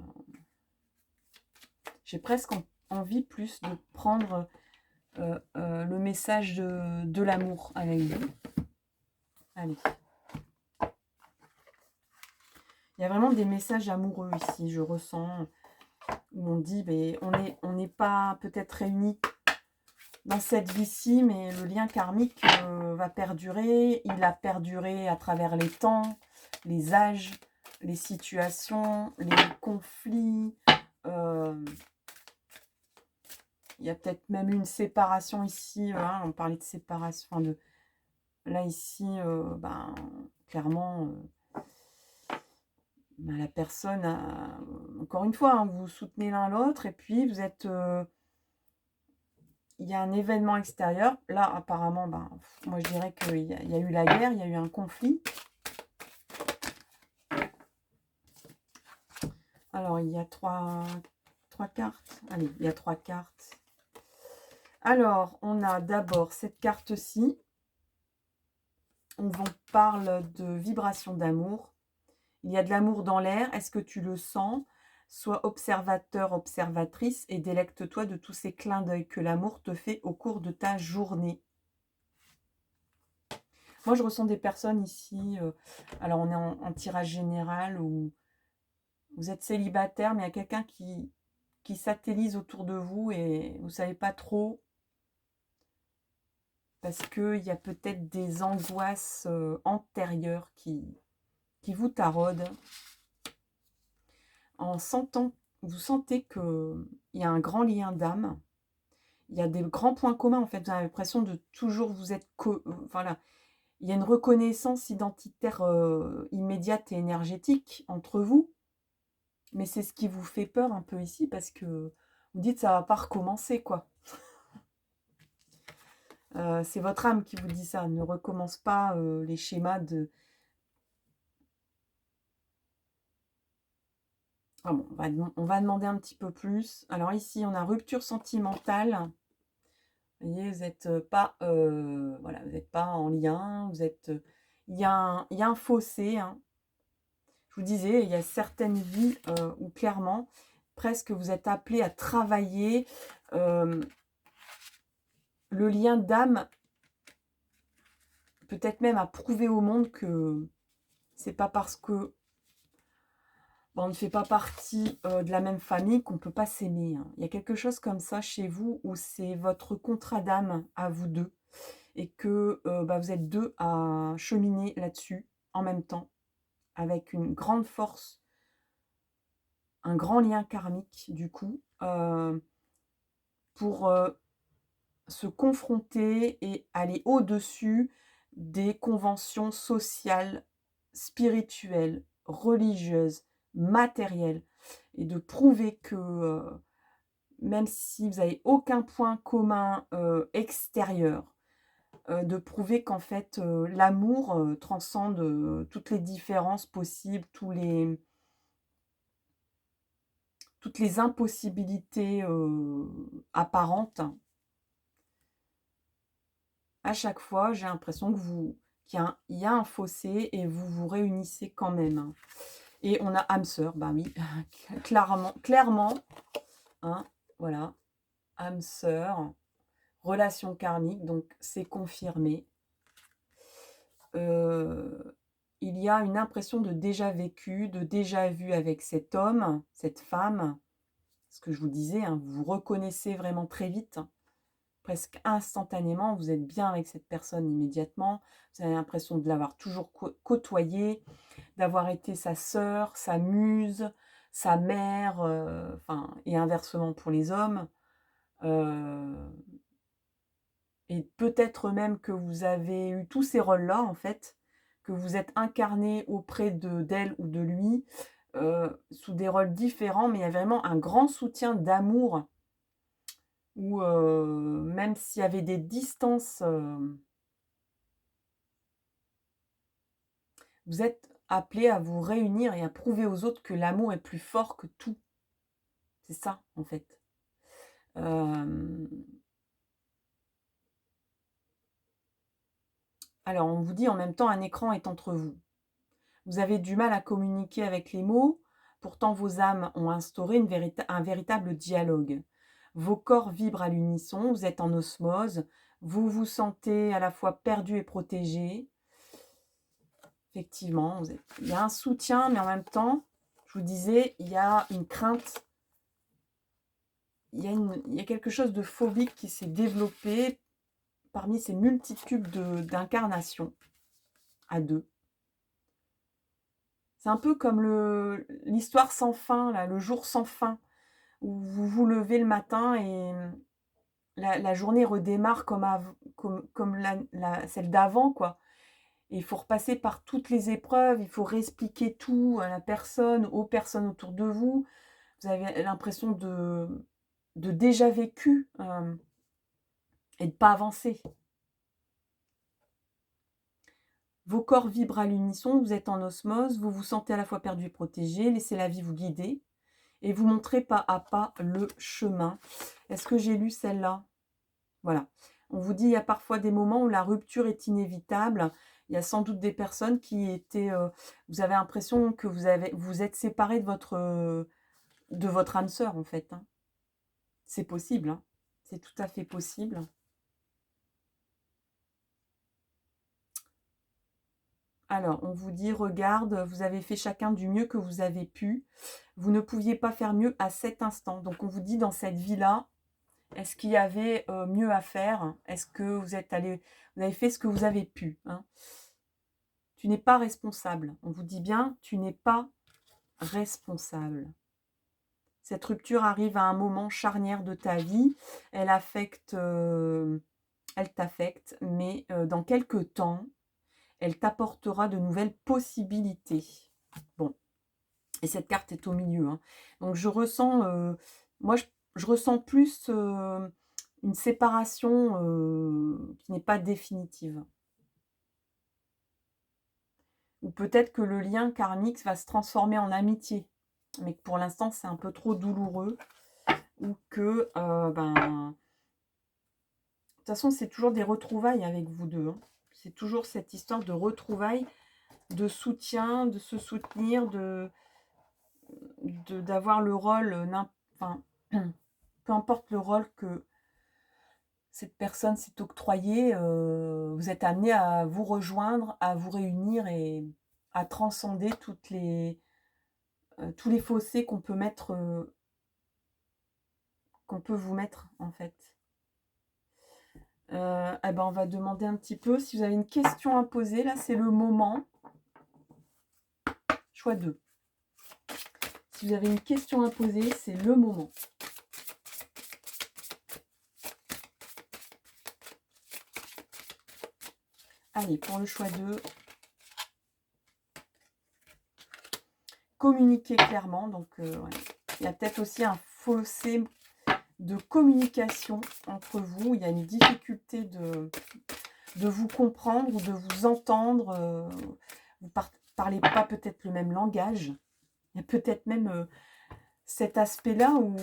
j'ai presque envie plus de prendre, le message de l'amour avec vous. Allez. Il y a vraiment des messages amoureux ici, je ressens, où on dit: «Beh, on n'est pas peut-être réunis dans cette vie-ci, mais le lien karmique, va perdurer». Il a perduré à travers les temps, les âges, les situations, les conflits, hem il y a peut-être même eu une séparation ici, hein, on parlait de séparation, enfin de là ici, ben, clairement, ben, la personne a encore une fois, hein, vous vous soutenez l'un l'autre et puis vous êtes, il y a un événement extérieur. Là, apparemment, ben, moi je dirais qu'il y a eu la guerre, il y a eu un conflit. Alors il y a trois cartes. Allez, il y a 3 cartes. Alors, on a d'abord cette carte-ci. On vous parle de vibration d'amour. Il y a de l'amour dans l'air. Est-ce que tu le sens? Sois observateur, observatrice et délecte-toi de tous ces clins d'œil que l'amour te fait au cours de ta journée. Moi, je ressens des personnes ici. Alors, on est en tirage général où vous êtes célibataire, mais il y a quelqu'un qui satellise autour de vous et vous ne savez pas trop parce qu'il y a peut-être des angoisses antérieures qui vous taraudent. En sentant, vous sentez qu'il y a un grand lien d'âme. Il y a des grands points communs, en fait. Vous avez l'impression de toujours vous être voilà. Il y a une reconnaissance identitaire, immédiate et énergétique entre vous. Mais c'est ce qui vous fait peur un peu ici parce que vous dites: «Ça va pas recommencer, quoi». C'est votre âme qui vous dit ça. Ne recommence pas les schémas de... Ah bon, on va demander un petit peu plus. Alors ici, on a rupture sentimentale. Vous voyez, vous n'êtes pas, voilà, vous n'êtes pas en lien. Vous êtes, il y a un fossé, hein. Je vous disais, il y a certaines vies où clairement, presque vous êtes appelé à travailler le lien d'âme, peut-être même à prouver au monde que c'est pas parce que on ne fait pas partie de la même famille qu'on ne peut pas s'aimer, hein. Il y a quelque chose comme ça chez vous où c'est votre contrat d'âme à vous deux et que vous êtes deux à cheminer là-dessus en même temps avec une grande force, un grand lien karmique du coup, pour se confronter et aller au-dessus des conventions sociales, spirituelles, religieuses, matérielles et de prouver que, même si vous n'avez aucun point commun, extérieur, de prouver qu'en fait, l'amour, transcende, toutes les différences possibles, toutes les impossibilités, apparentes. À chaque fois, j'ai l'impression que il y a un fossé et vous vous réunissez quand même, hein. Et on a âme sœur, bah oui, clairement, hein, voilà, âme sœur, relation karmique, donc c'est confirmé. Il y a une impression de déjà vécu, de déjà vu avec cet homme, cette femme. Ce que je vous disais, hein, vous vous reconnaissez vraiment très vite, hein. Presque instantanément, vous êtes bien avec cette personne immédiatement. Vous avez l'impression de l'avoir toujours côtoyée, d'avoir été sa sœur, sa muse, sa mère, enfin, et inversement pour les hommes. Euh, et peut-être même que vous avez eu tous ces rôles-là, en fait, que vous êtes incarné auprès d'elle ou de lui, sous des rôles différents, mais il y a vraiment un grand soutien d'amour où, même s'il y avait des distances, vous êtes appelés à vous réunir et à prouver aux autres que l'amour est plus fort que tout. C'est ça, en fait. Hem, alors on vous dit en même temps: «Un écran est entre vous». Vous avez du mal à communiquer avec les mots, pourtant vos âmes ont instauré un véritable dialogue. Vos corps vibrent à l'unisson, vous êtes en osmose, vous vous sentez à la fois perdu et protégé. Effectivement, il y a un soutien, mais en même temps, je vous disais, il y a une crainte, il y a quelque chose de phobique qui s'est développé parmi ces multitudes d'incarnations à deux. C'est un peu comme l'histoire sans fin, là, le jour sans fin, où vous vous levez le matin et la journée redémarre comme celle d'avant, quoi. Et il faut repasser par toutes les épreuves, il faut réexpliquer tout à la personne, aux personnes autour de vous. Vous avez l'impression de déjà vécu, et de pas avancer. Vos corps vibrent à l'unisson, vous êtes en osmose, vous vous sentez à la fois perdu et protégé, laissez la vie vous guider et vous montrer pas à pas le chemin. Est-ce que j'ai lu celle-là? Voilà. On vous dit, il y a parfois des moments où la rupture est inévitable. Il y a sans doute des personnes qui étaient, vous avez l'impression que vous êtes séparés de votre âme sœur, en fait, hein. C'est possible, hein. C'est tout à fait possible. Alors, on vous dit: «Regarde, vous avez fait chacun du mieux que vous avez pu. Vous ne pouviez pas faire mieux à cet instant». Donc on vous dit dans cette vie-là, est-ce qu'il y avait, mieux à faire? Est-ce que vous avez fait ce que vous avez pu, hein? Tu n'es pas responsable. On vous dit bien: «Tu n'es pas responsable». Cette rupture arrive à un moment charnière de ta vie. Elle affecte, elle t'affecte, mais, dans quelque temps, elle t'apportera de nouvelles possibilités. Bon, et cette carte est au milieu, hein. Donc je ressens, moi je ressens plus, une séparation qui n'est pas définitive. Ou peut-être que le lien karmique va se transformer en amitié, mais que pour l'instant c'est un peu trop douloureux, ou que, de toute façon c'est toujours des retrouvailles avec vous deux, hein. C'est toujours cette histoire de retrouvailles, de soutien, de se soutenir, d'avoir le rôle, enfin, peu importe le rôle que cette personne s'est octroyé, vous êtes amené à vous rejoindre, à vous réunir et à transcender tous les fossés qu'on peut mettre, qu'on peut vous mettre en fait. Eh ben, on va demander un petit peu si vous avez une question à poser. Là, c'est le moment. Choix 2. Si vous avez une question à poser, c'est le moment. Allez, pour le choix 2, communiquer clairement. Donc, ouais. Il y a peut-être aussi un fossé de communication entre vous. Il y a une difficulté de vous comprendre ou de vous entendre. Vous parlez pas peut-être le même langage. Il y a peut-être même cet aspect-là où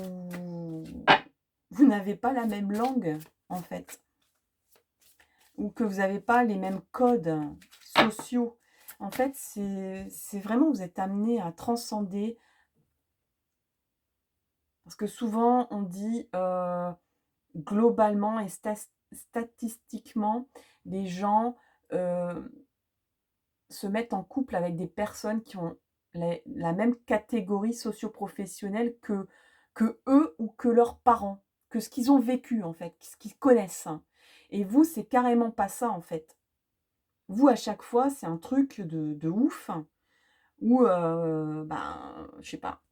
vous n'avez pas la même langue, en fait. Ou que vous n'avez pas les mêmes codes sociaux. En fait, c'est vraiment, vous êtes amené à transcender. Parce que souvent, on dit globalement et statistiquement, les gens se mettent en couple avec des personnes qui ont la même catégorie socio-professionnelle que eux ou que leurs parents, que ce qu'ils ont vécu en fait, ce qu'ils connaissent. Et vous, c'est carrément pas ça en fait. Vous, à chaque fois, c'est un truc de ouf, où, je sais pas,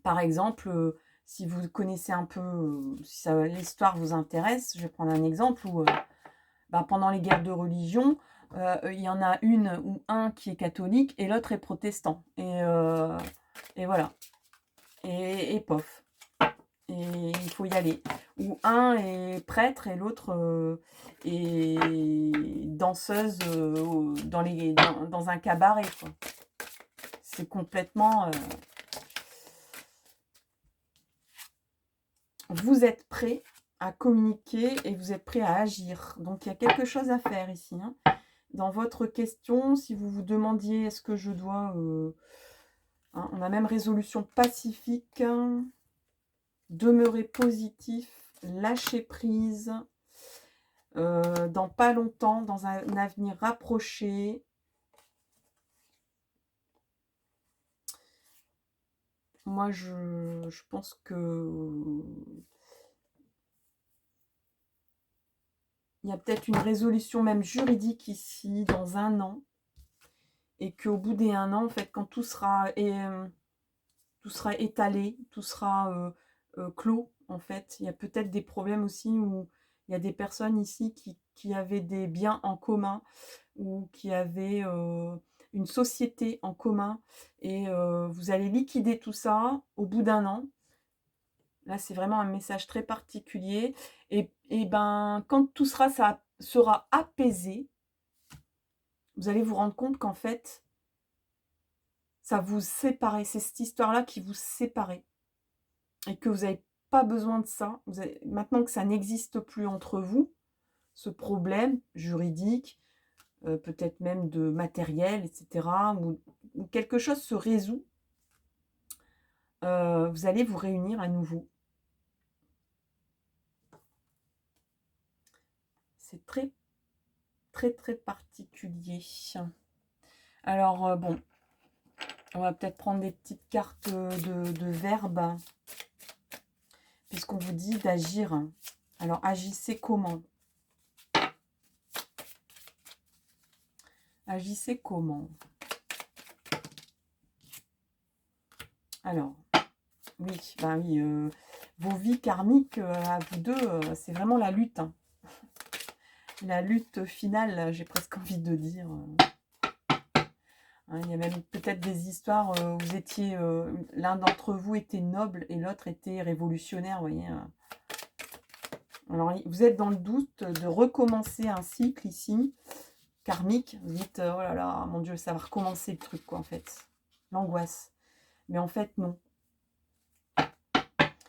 par exemple, si vous connaissez un peu, si l'histoire vous intéresse, je vais prendre un exemple où, pendant les guerres de religion, il y en a une ou un qui est catholique et l'autre est protestant. Et voilà. Et pof. Et il faut y aller. Ou un est prêtre et l'autre est danseuse dans un cabaret, quoi. C'est complètement... Vous êtes prêt à communiquer et vous êtes prêt à agir. Donc, il y a quelque chose à faire ici, hein. Dans votre question, si vous vous demandiez est-ce que je dois... on a même résolution pacifique, hein, demeurer positif, lâcher prise, dans pas longtemps, dans un avenir rapproché. Moi, je pense que il y a peut-être une résolution même juridique ici, dans 1 an. Et qu'au bout des 1 an, en fait, quand tout sera étalé, tout sera clos, en fait. Il y a peut-être des problèmes aussi où il y a des personnes ici qui avaient des biens en commun ou qui avaient une société en commun et vous allez liquider tout ça au bout d'1 an. Là, c'est vraiment un message très particulier. Et quand tout ça sera apaisé, vous allez vous rendre compte qu'en fait, ça vous séparait. C'est cette histoire-là qui vous séparait. Et que vous n'avez pas besoin de ça. Maintenant que ça n'existe plus entre vous, ce problème juridique, peut-être même de matériel, etc., ou quelque chose se résout, vous allez vous réunir à nouveau. C'est très, très, très particulier. Alors, bon, on va peut-être prendre des petites cartes de verbes, puisqu'on vous dit d'agir. Alors, agissez comment? Agissez comment? Alors, oui, oui, vos vies karmiques à vous deux, c'est vraiment la lutte, hein. La lutte finale, j'ai presque envie de dire. Hein, il y a même peut-être des histoires où vous étiez, l'un d'entre vous était noble et l'autre était révolutionnaire, vous voyez. Alors, vous êtes dans le doute de recommencer un cycle ici, karmique. Vous dites, oh là là, mon Dieu, ça va recommencer le truc, quoi, en fait. L'angoisse. Mais en fait, non.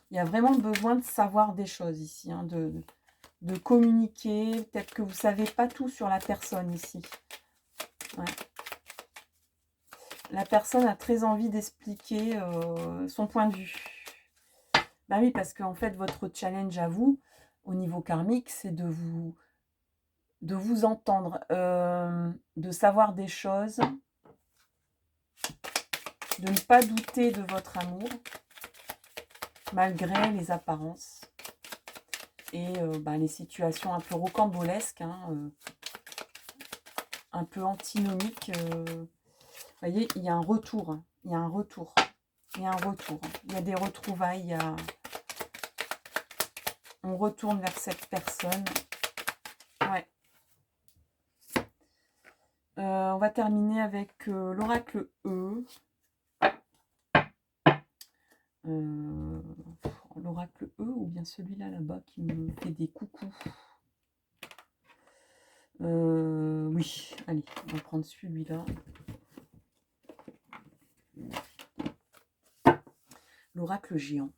Il y a vraiment besoin de savoir des choses ici, hein, de communiquer. Peut-être que vous ne savez pas tout sur la personne ici. Ouais. La personne a très envie d'expliquer son point de vue. Ben oui, parce qu'en fait, votre challenge à vous, au niveau karmique, c'est de vous entendre, de savoir des choses, de ne pas douter de votre amour, malgré les apparences et les situations un peu rocambolesques, hein, un peu antinomiques. Vous voyez, il y a un retour, hein, il y a un retour, il y a un retour, il y a des retrouvailles, on retourne vers cette personne. Ouais. On va terminer avec l'oracle E. L'oracle E ou bien celui-là là-bas qui me fait des coucous. Oui, allez, on va prendre celui-là. L'oracle géant.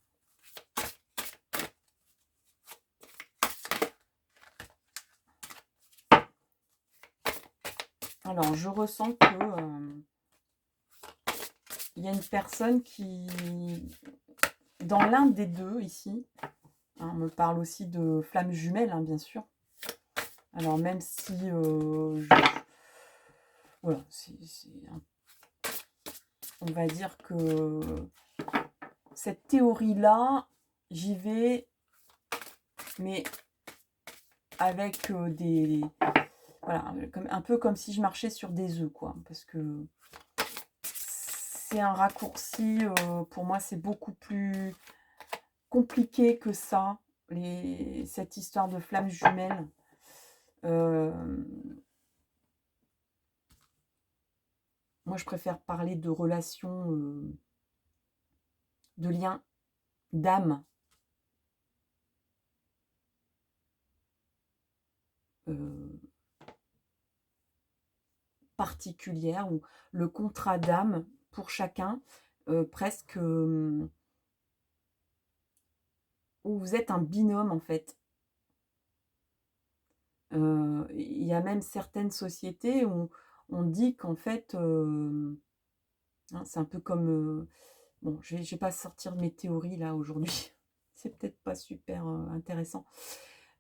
Alors, je ressens que il y a une personne qui, dans l'un des deux ici, hein, on me parle aussi de flammes jumelles, hein, bien sûr. Alors, même si, voilà, on va dire que cette théorie-là, j'y vais, mais avec des... Voilà, un peu comme si je marchais sur des œufs, quoi. Parce que c'est un raccourci, pour moi, c'est beaucoup plus compliqué que ça, cette histoire de flammes jumelles. Moi, je préfère parler de relations, de liens d'âme. Particulière, ou le contrat d'âme pour chacun, presque, où vous êtes un binôme, en fait. Il y a même certaines sociétés où on dit qu'en fait, hein, c'est un peu comme, bon, je vais pas sortir mes théories là aujourd'hui, c'est peut-être pas super intéressant,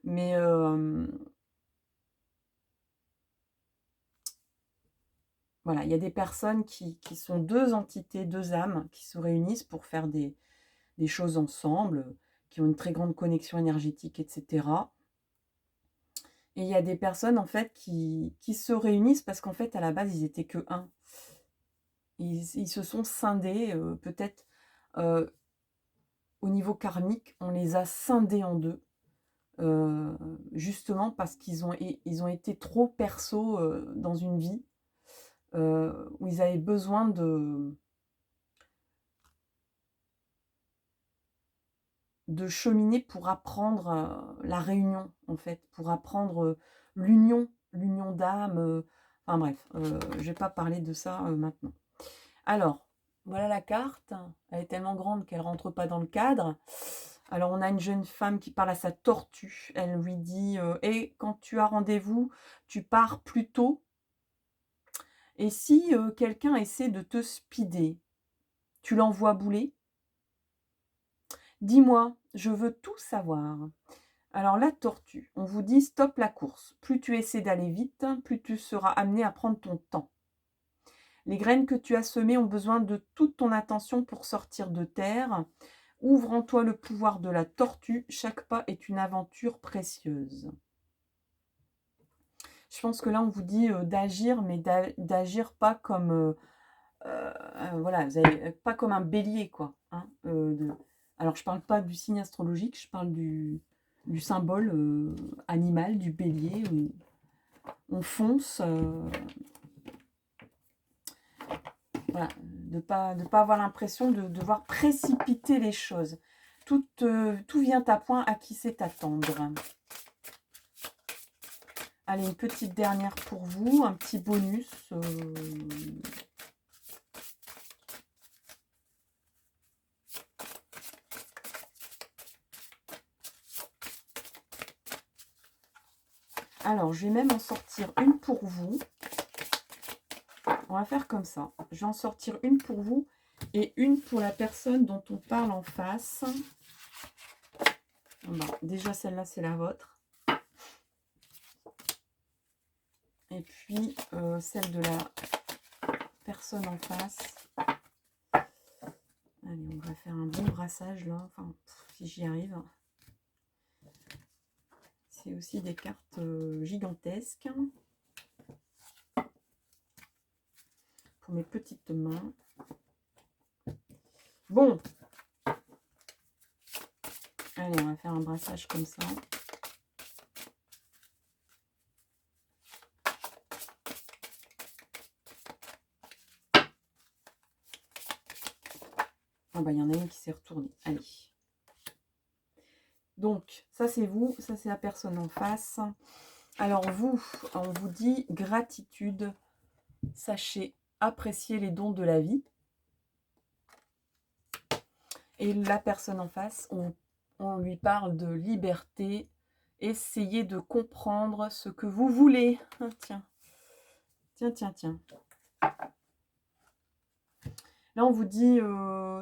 mais voilà, il y a des personnes qui sont deux entités, deux âmes, qui se réunissent pour faire des choses ensemble, qui ont une très grande connexion énergétique, etc. Et il y a des personnes, en fait, qui se réunissent parce qu'en fait, à la base, ils étaient que un. Ils se sont scindés, peut-être, au niveau karmique, on les a scindés en deux, justement parce qu'ils ont été trop perso, dans une vie, où ils avaient besoin de cheminer pour apprendre la réunion, en fait, pour apprendre l'union d'âme. Enfin bref, je vais pas parler de ça maintenant. Alors, voilà la carte. Elle est tellement grande qu'elle ne rentre pas dans le cadre. Alors, on a une jeune femme qui parle à sa tortue. Elle lui dit et quand tu as rendez-vous, tu pars plus tôt. Et si quelqu'un essaie de te speeder, tu l'envoies bouler. Dis-moi, je veux tout savoir. Alors, la tortue, on vous dit stop la course. Plus tu essaies d'aller vite, plus tu seras amené à prendre ton temps. Les graines que tu as semées ont besoin de toute ton attention pour sortir de terre. Ouvre en toi le pouvoir de la tortue. Chaque pas est une aventure précieuse. Je pense que là, on vous dit d'agir, mais d'agir pas comme... voilà, vous avez, pas comme un bélier, quoi. Hein, alors, je parle pas du signe astrologique, je parle du symbole animal, du bélier, où on fonce... voilà, de pas avoir l'impression de devoir précipiter les choses. tout vient à point à qui sait attendre. Allez, une petite dernière pour vous, un petit bonus. Alors, je vais même en sortir une pour vous. On va faire comme ça. Je vais en sortir une pour vous et une pour la personne dont on parle en face. Bon, déjà, celle-là, c'est la vôtre. Et puis, celle de la personne en face. Allez, on va faire un bon brassage, là. Enfin, si j'y arrive. C'est aussi des cartes gigantesques. Pour mes petites mains. Bon. Allez, on va faire un brassage comme ça. Ah bah, il y en a une qui s'est retournée. Allez. Donc, ça c'est vous, ça c'est la personne en face. Alors vous, on vous dit gratitude. Sachez apprécier les dons de la vie. Et la personne en face, on lui parle de liberté. Essayez de comprendre ce que vous voulez. Ah, tiens. Tiens, tiens, tiens. Là, on vous dit,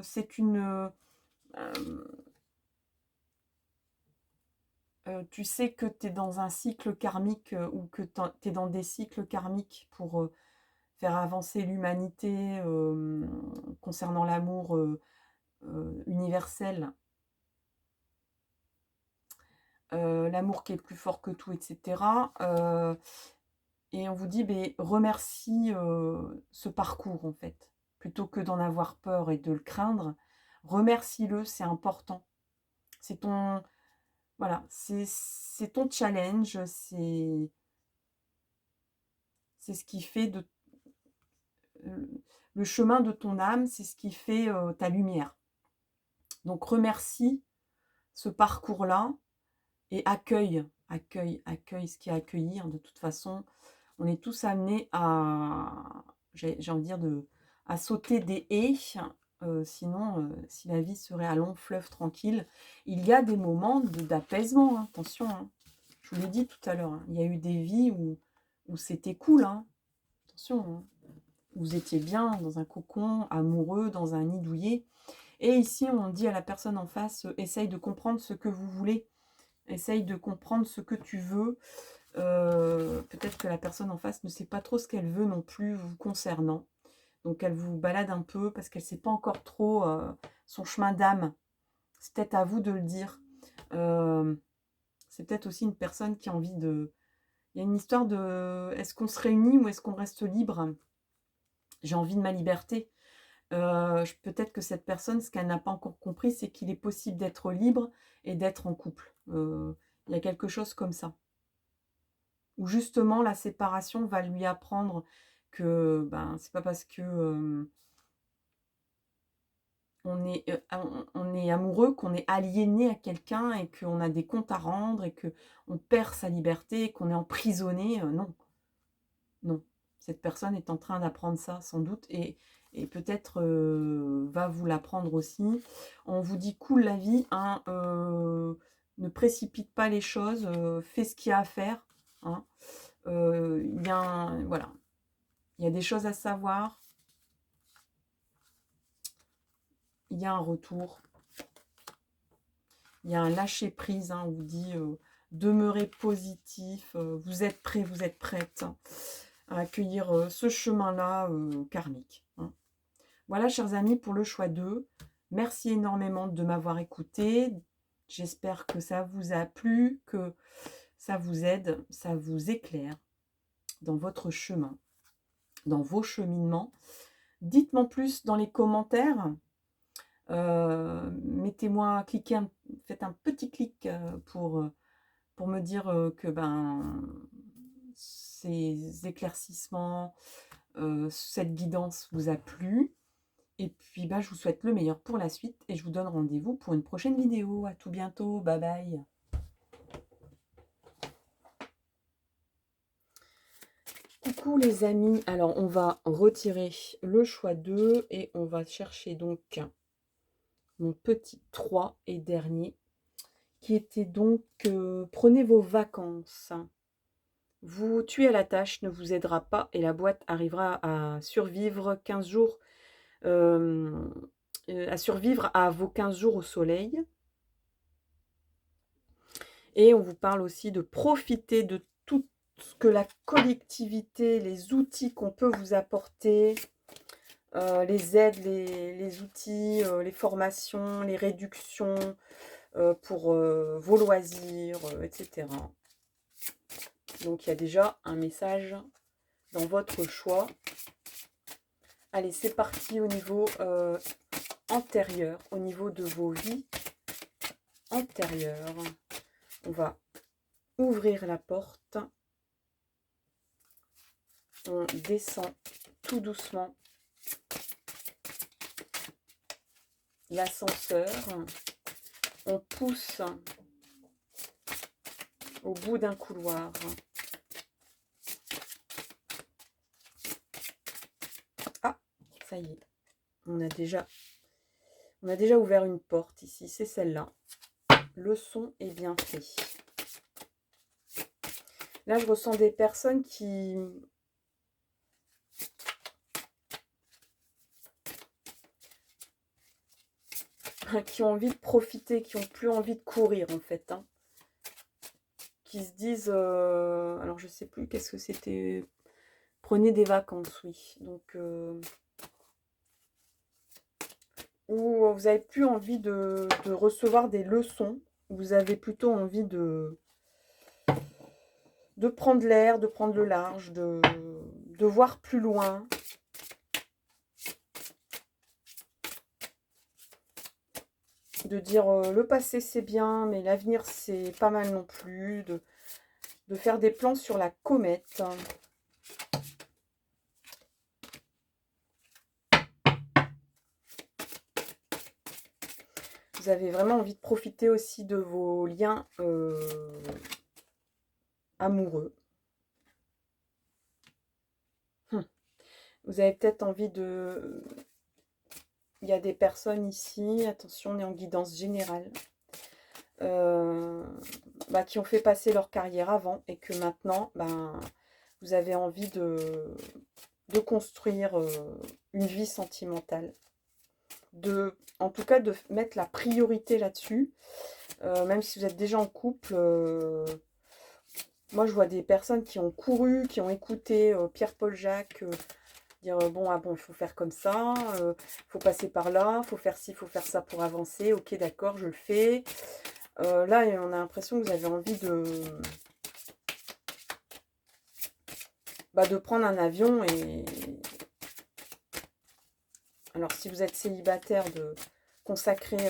c'est une... tu sais que tu es dans un cycle karmique ou que tu es dans des cycles karmiques pour faire avancer l'humanité concernant l'amour universel. L'amour qui est plus fort que tout, etc. Et on vous dit, remercie ce parcours, en fait. Plutôt que d'en avoir peur et de le craindre, remercie-le, c'est important. C'est ton... Voilà, c'est ton challenge, c'est ce qui fait de... le chemin de ton âme, c'est ce qui fait ta lumière. Donc remercie ce parcours-là et accueille ce qui est à accueillir. De toute façon, on est tous amenés à, j'ai envie de dire, à sauter des haies. Sinon, si la vie serait un long fleuve tranquille, il y a des moments d'apaisement. Hein, attention, hein. Je vous l'ai dit tout à l'heure, hein, il y a eu des vies où c'était cool. Hein. Attention, hein. Vous étiez bien dans un cocon, amoureux, dans un nid douillet. Et ici, on dit à la personne en face, essaye de comprendre ce que vous voulez. Essaye de comprendre ce que tu veux. Peut-être que la personne en face ne sait pas trop ce qu'elle veut non plus vous concernant. Donc, elle vous balade un peu parce qu'elle ne sait pas encore trop son chemin d'âme. C'est peut-être à vous de le dire. C'est peut-être aussi une personne qui a envie de... Il y a une histoire de... Est-ce qu'on se réunit ou est-ce qu'on reste libre? J'ai envie de ma liberté. Peut-être que cette personne, ce qu'elle n'a pas encore compris, c'est qu'il est possible d'être libre et d'être en couple. Il y a quelque chose comme ça. Où justement, la séparation va lui apprendre que c'est pas parce que on est amoureux qu'on est aliéné à quelqu'un et qu'on a des comptes à rendre et qu'on perd sa liberté, qu'on est emprisonné. Non. Non. Cette personne est en train d'apprendre ça, sans doute, et peut-être va vous l'apprendre aussi. On vous dit cool la vie, hein, ne précipite pas les choses, fais ce qu'il y a à faire. Hein. Voilà. Il y a des choses à savoir. Il y a un retour. Il y a un lâcher-prise. Hein, on vous dit demeurez positif. Vous êtes prêts, vous êtes prête à accueillir ce chemin-là karmique. Hein. Voilà, chers amis, pour le choix 2. Merci énormément de m'avoir écouté. J'espère que ça vous a plu, que ça vous aide, ça vous éclaire dans votre chemin, dans vos cheminements. Dites-moi plus dans les commentaires. Mettez-moi, faites un petit clic pour me dire que ces éclaircissements, cette guidance vous a plu. Et puis, bah, je vous souhaite le meilleur pour la suite et je vous donne rendez-vous pour une prochaine vidéo. À tout bientôt. Bye bye. Coucou les amis. Alors, on va retirer le choix 2 et on va chercher donc mon petit 3 et dernier qui était donc prenez vos vacances. Vous tuer à la tâche ne vous aidera pas et la boîte arrivera à survivre 15 jours, à survivre à vos 15 jours au soleil. Et on vous parle aussi de profiter de tout ce que la collectivité, les outils qu'on peut vous apporter, les aides, les outils, les formations, les réductions pour vos loisirs, etc. Donc il y a déjà un message dans votre choix. Allez, c'est parti au niveau antérieur, au niveau de vos vies antérieures. On va ouvrir la porte. On descend tout doucement l'ascenseur. On pousse au bout d'un couloir. Ah, ça y est. On a déjà ouvert une porte ici. C'est celle-là. Le son est bien fait. Là, je ressens des personnes qui ont envie de profiter, qui n'ont plus envie de courir en fait. Hein. Qui se disent, alors je sais plus qu'est-ce que c'était, prenez des vacances, oui. Donc, ou vous n'avez plus envie de recevoir des leçons, vous avez plutôt envie de prendre l'air, de prendre le large, de voir plus loin. De dire le passé c'est bien, mais l'avenir c'est pas mal non plus. De faire des plans sur la comète. Vous avez vraiment envie de profiter aussi de vos liens amoureux. Vous avez peut-être envie de... Il y a des personnes ici, attention, on est en guidance générale, qui ont fait passer leur carrière avant et que maintenant, vous avez envie de construire une vie sentimentale. En tout cas, de mettre la priorité là-dessus, même si vous êtes déjà en couple. Moi, je vois des personnes qui ont couru, qui ont écouté Pierre-Paul Jacques, dire bon, il faut faire comme ça, il faut passer par là, il faut faire ci, il faut faire ça pour avancer. Ok, d'accord, je le fais. Là, on a l'impression que vous avez envie de prendre un avion et... Alors, si vous êtes célibataire, de consacrer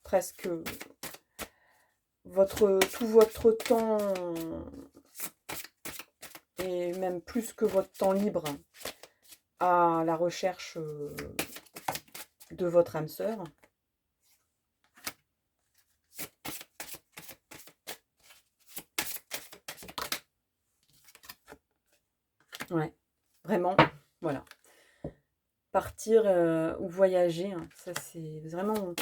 presque tout votre temps et même plus que votre temps libre à la recherche de votre âme sœur. Ouais, vraiment, voilà. Partir ou voyager, hein, ça c'est vraiment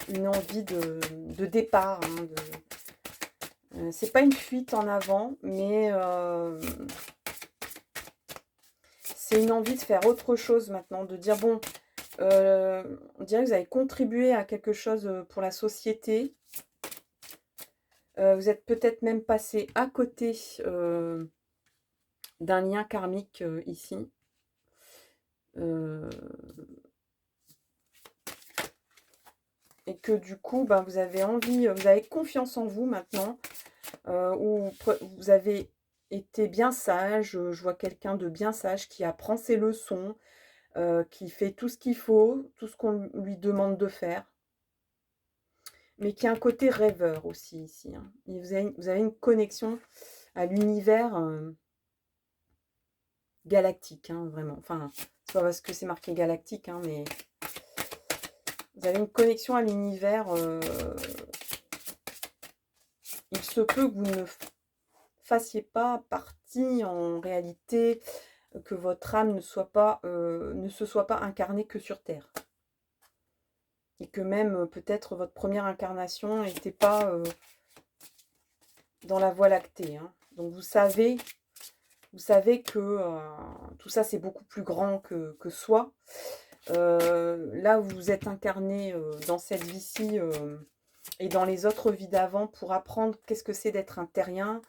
une envie de départ. Hein, c'est pas une fuite en avant, mais c'est une envie de faire autre chose maintenant, de dire bon, on dirait que vous avez contribué à quelque chose pour la société. Vous êtes peut-être même passé à côté d'un lien karmique ici. Et que du coup, vous avez envie, vous avez confiance en vous maintenant, où vous avez été bien sage. Je vois quelqu'un de bien sage qui apprend ses leçons, qui fait tout ce qu'il faut, tout ce qu'on lui demande de faire. Mais qui a un côté rêveur aussi ici. Hein. Et vous avez une connexion à l'univers galactique, hein, vraiment. Enfin, c'est pas parce que c'est marqué galactique, hein, mais vous avez une connexion à l'univers. Il se peut que vous ne fassiez pas partie en réalité, que votre âme ne soit pas, ne se soit pas incarnée que sur Terre. Et que même peut-être votre première incarnation n'était pas dans la Voie lactée, hein. Donc vous savez que tout ça c'est beaucoup plus grand que soi. Là vous vous êtes incarné dans cette vie-ci et dans les autres vies d'avant pour apprendre qu'est-ce que c'est d'être un terrien,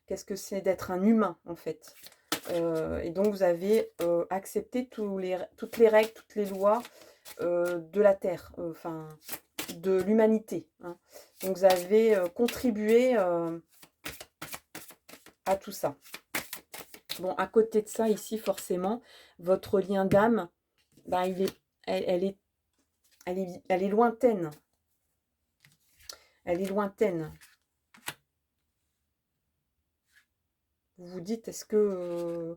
qu'est-ce que c'est d'être un humain en fait. Et donc vous avez accepté toutes les règles, toutes les lois de la Terre, enfin de l'humanité, hein. Donc vous avez contribué à tout ça. Bon, à côté de ça, ici, forcément, votre lien d'âme, bah, elle est lointaine. Elle est lointaine. Vous vous dites, est-ce que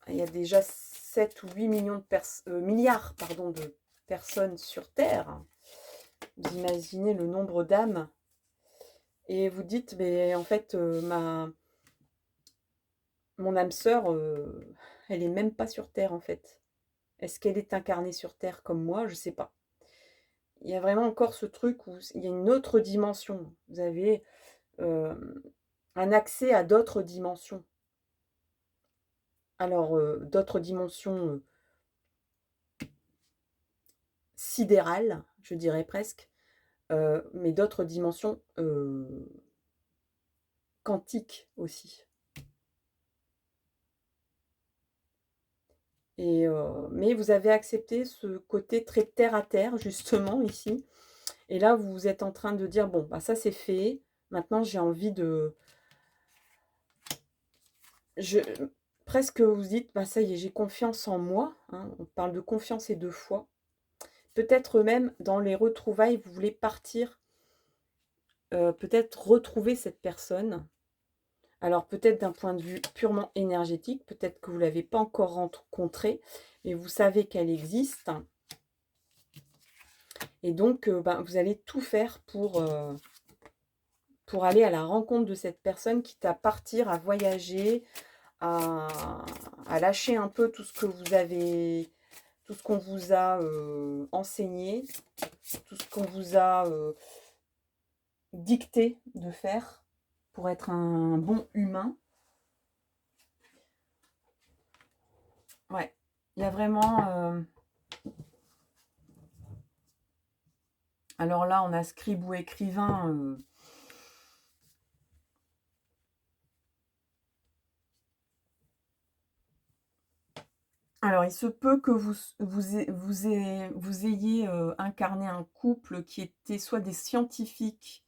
il y a déjà 7 ou 8 millions de milliards pardon, de personnes sur Terre. Vous imaginez le nombre d'âmes. Et vous dites, mais en fait, mon âme sœur, elle est même pas sur Terre, en fait. Est-ce qu'elle est incarnée sur Terre comme moi? Je sais pas. Il y a vraiment encore ce truc où il y a une autre dimension. Vous avez un accès à d'autres dimensions. Alors, d'autres dimensions sidérales, je dirais presque, mais d'autres dimensions quantiques aussi. Et mais vous avez accepté ce côté très terre à terre, justement, ici. Et là, vous êtes en train de dire, bon, bah ça c'est fait. Maintenant, j'ai envie de... Presque vous dites, bah ça y est, j'ai confiance en moi, hein. On parle de confiance et de foi. Peut-être même dans les retrouvailles, vous voulez partir, peut-être retrouver cette personne. Alors peut-être d'un point de vue purement énergétique, peut-être que vous ne l'avez pas encore rencontrée, mais vous savez qu'elle existe. Et donc, ben, vous allez tout faire pour aller à la rencontre de cette personne, quitte à partir, à voyager, à lâcher un peu tout ce que vous avez, tout ce qu'on vous a enseigné, tout ce qu'on vous a dicté de faire pour être un bon humain. Ouais, il y a vraiment... alors là, on a scribe ou écrivain. Alors, il se peut que vous ayez incarné un couple qui était soit des scientifiques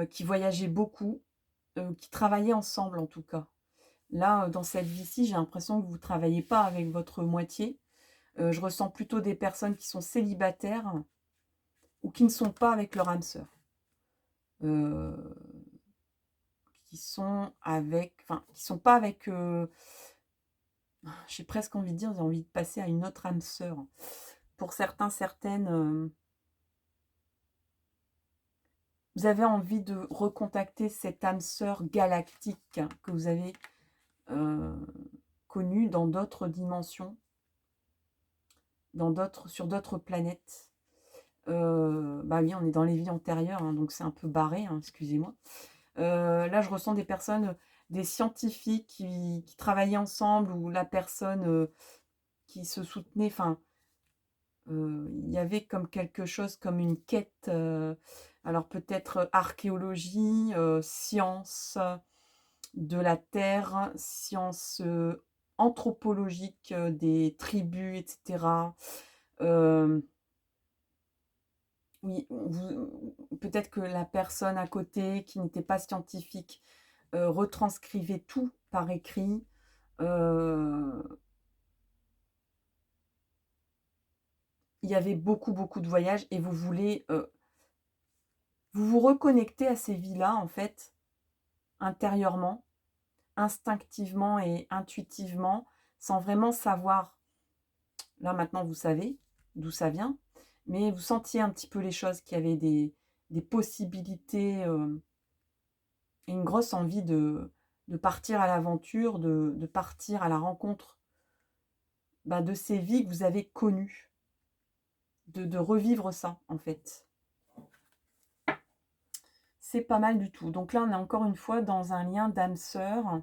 qui voyageaient beaucoup, qui travaillaient ensemble en tout cas. Là, dans cette vie-ci, j'ai l'impression que vous ne travaillez pas avec votre moitié. Je ressens plutôt des personnes qui sont célibataires ou qui ne sont pas avec leur âme sœur. Qui sont avec... Enfin, qui ne sont pas avec... j'ai presque envie de dire, j'ai envie de passer à une autre âme sœur. Pour certains, certaines... vous avez envie de recontacter cette âme sœur galactique que vous avez connue dans d'autres dimensions, sur d'autres planètes. Bah oui, on est dans les vies antérieures, hein, donc c'est un peu barré, hein, excusez-moi. Là, je ressens des personnes, des scientifiques qui travaillaient ensemble, ou la personne qui se soutenait, enfin, il y avait comme quelque chose, comme une quête, alors peut-être archéologie, science de la terre, science anthropologique des tribus, etc. Oui, peut-être que la personne à côté qui n'était pas scientifique retranscrivait tout par écrit. Il y avait beaucoup, beaucoup de voyages et vous voulez... vous vous reconnecter à ces vies-là, en fait, intérieurement, instinctivement et intuitivement, sans vraiment savoir. Là, maintenant, vous savez d'où ça vient, mais vous sentiez un petit peu les choses, qu'il y avait des possibilités et une grosse envie de partir à l'aventure, de partir à la rencontre de ces vies que vous avez connues, de revivre ça, en fait. C'est pas mal du tout. Donc là, on est encore une fois dans un lien d'âme sœur.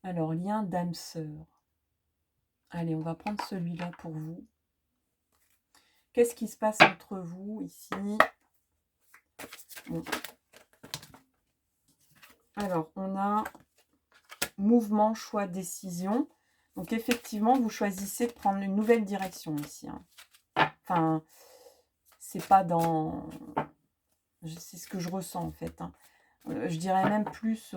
Alors, lien d'âme sœur. Allez, on va prendre celui-là pour vous. Qu'est-ce qui se passe entre vous ici? Bon. Alors, on a mouvement, choix, décision. Donc, effectivement, vous choisissez de prendre une nouvelle direction ici. Hein. Enfin, c'est pas dans... C'est ce que je ressens, en fait. Hein. Je dirais même plus...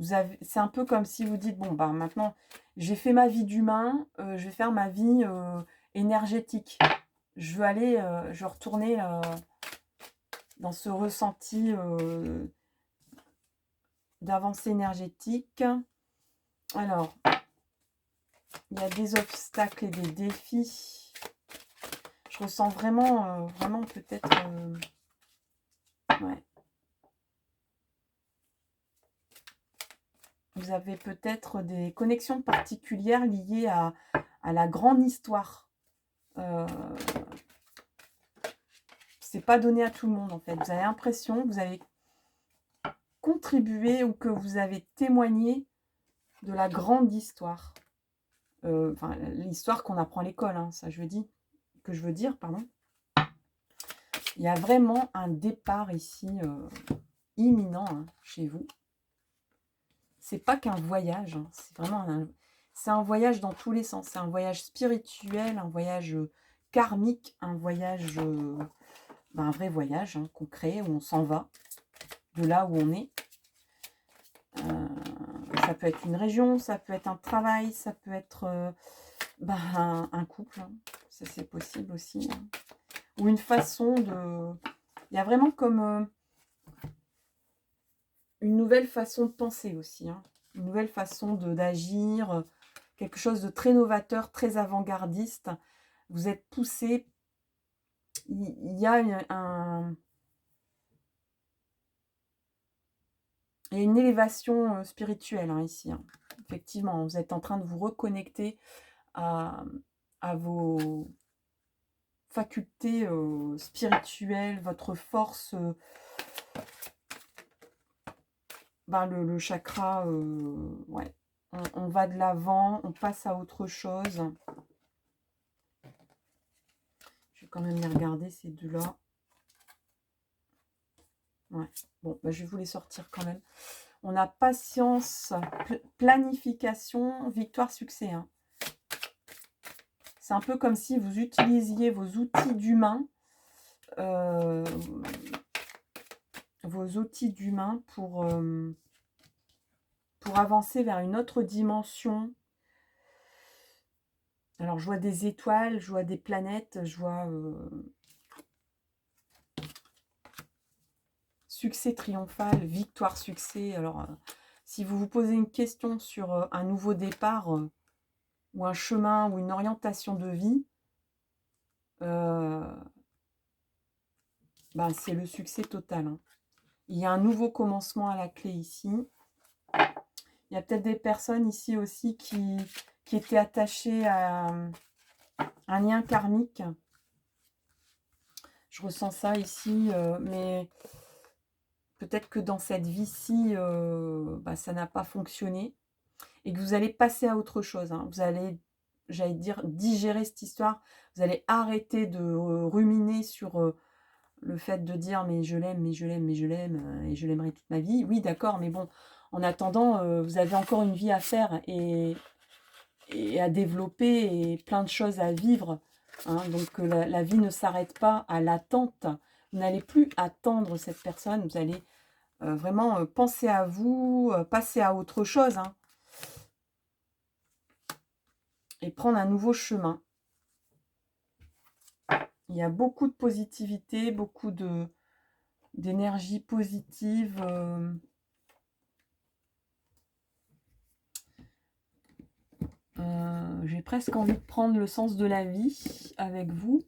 c'est un peu comme si vous dites, bon, bah maintenant, j'ai fait ma vie d'humain, je vais faire ma vie énergétique. Je veux aller, je veux retourner dans ce ressenti d'avancée énergétique. Alors, il y a des obstacles et des défis. Je ressens vraiment, vraiment peut-être... ouais. Vous avez peut-être des connexions particulières liées à la grande histoire. C'est pas donné à tout le monde, en fait. Vous avez l'impression que vous avez contribué ou que vous avez témoigné de la grande histoire. Enfin, l'histoire qu'on apprend à l'école, hein, ça je veux dire, pardon. Il y a vraiment un départ ici imminent hein, chez vous. C'est pas qu'un voyage, hein, c'est vraiment c'est un voyage dans tous les sens. C'est un voyage spirituel, un voyage karmique, un voyage, un vrai voyage hein, concret où on s'en va de là où on est. Ça peut être une région, ça peut être un travail, ça peut être un couple, hein. Ça c'est possible aussi. Hein. Ou une façon de... Il y a vraiment comme une nouvelle façon de penser aussi. Hein. Une nouvelle façon d'agir, quelque chose de très novateur, très avant-gardiste. Vous êtes poussé. Il y a il y a une élévation spirituelle hein, ici. Hein. Effectivement, vous êtes en train de vous reconnecter à vos facultés spirituelles, votre force, le chakra, ouais. On va de l'avant, on passe à autre chose. Je vais quand même les regarder, ces deux-là. Ouais. Bon, je vais vous les sortir quand même. On a patience, planification, victoire, succès. Hein. C'est un peu comme si vous utilisiez vos outils d'humain, pour avancer vers une autre dimension. Alors, je vois des étoiles, je vois des planètes, je vois succès triomphal, victoire, succès. Alors, si vous vous posez une question sur un nouveau départ ou un chemin ou une orientation de vie, c'est le succès total. Hein. Il y a un nouveau commencement à la clé ici. Il y a peut-être des personnes ici aussi qui étaient attachées à un lien karmique. Je ressens ça ici, mais peut-être que dans cette vie-ci, ça n'a pas fonctionné et que vous allez passer à autre chose. Hein. Vous allez, j'allais dire, digérer cette histoire. Vous allez arrêter de ruminer sur le fait de dire « mais je l'aime, mais je l'aime, mais je l'aime et je l'aimerai toute ma vie ». Oui, d'accord, mais bon, en attendant, vous avez encore une vie à faire et à développer et plein de choses à vivre. Hein. Donc, la vie ne s'arrête pas à l'attente. Vous n'allez plus attendre cette personne. Vous allez vraiment penser à vous, passer à autre chose. Hein, et prendre un nouveau chemin. Il y a beaucoup de positivité, beaucoup de d'énergie positive. J'ai presque envie de prendre le sens de la vie avec vous.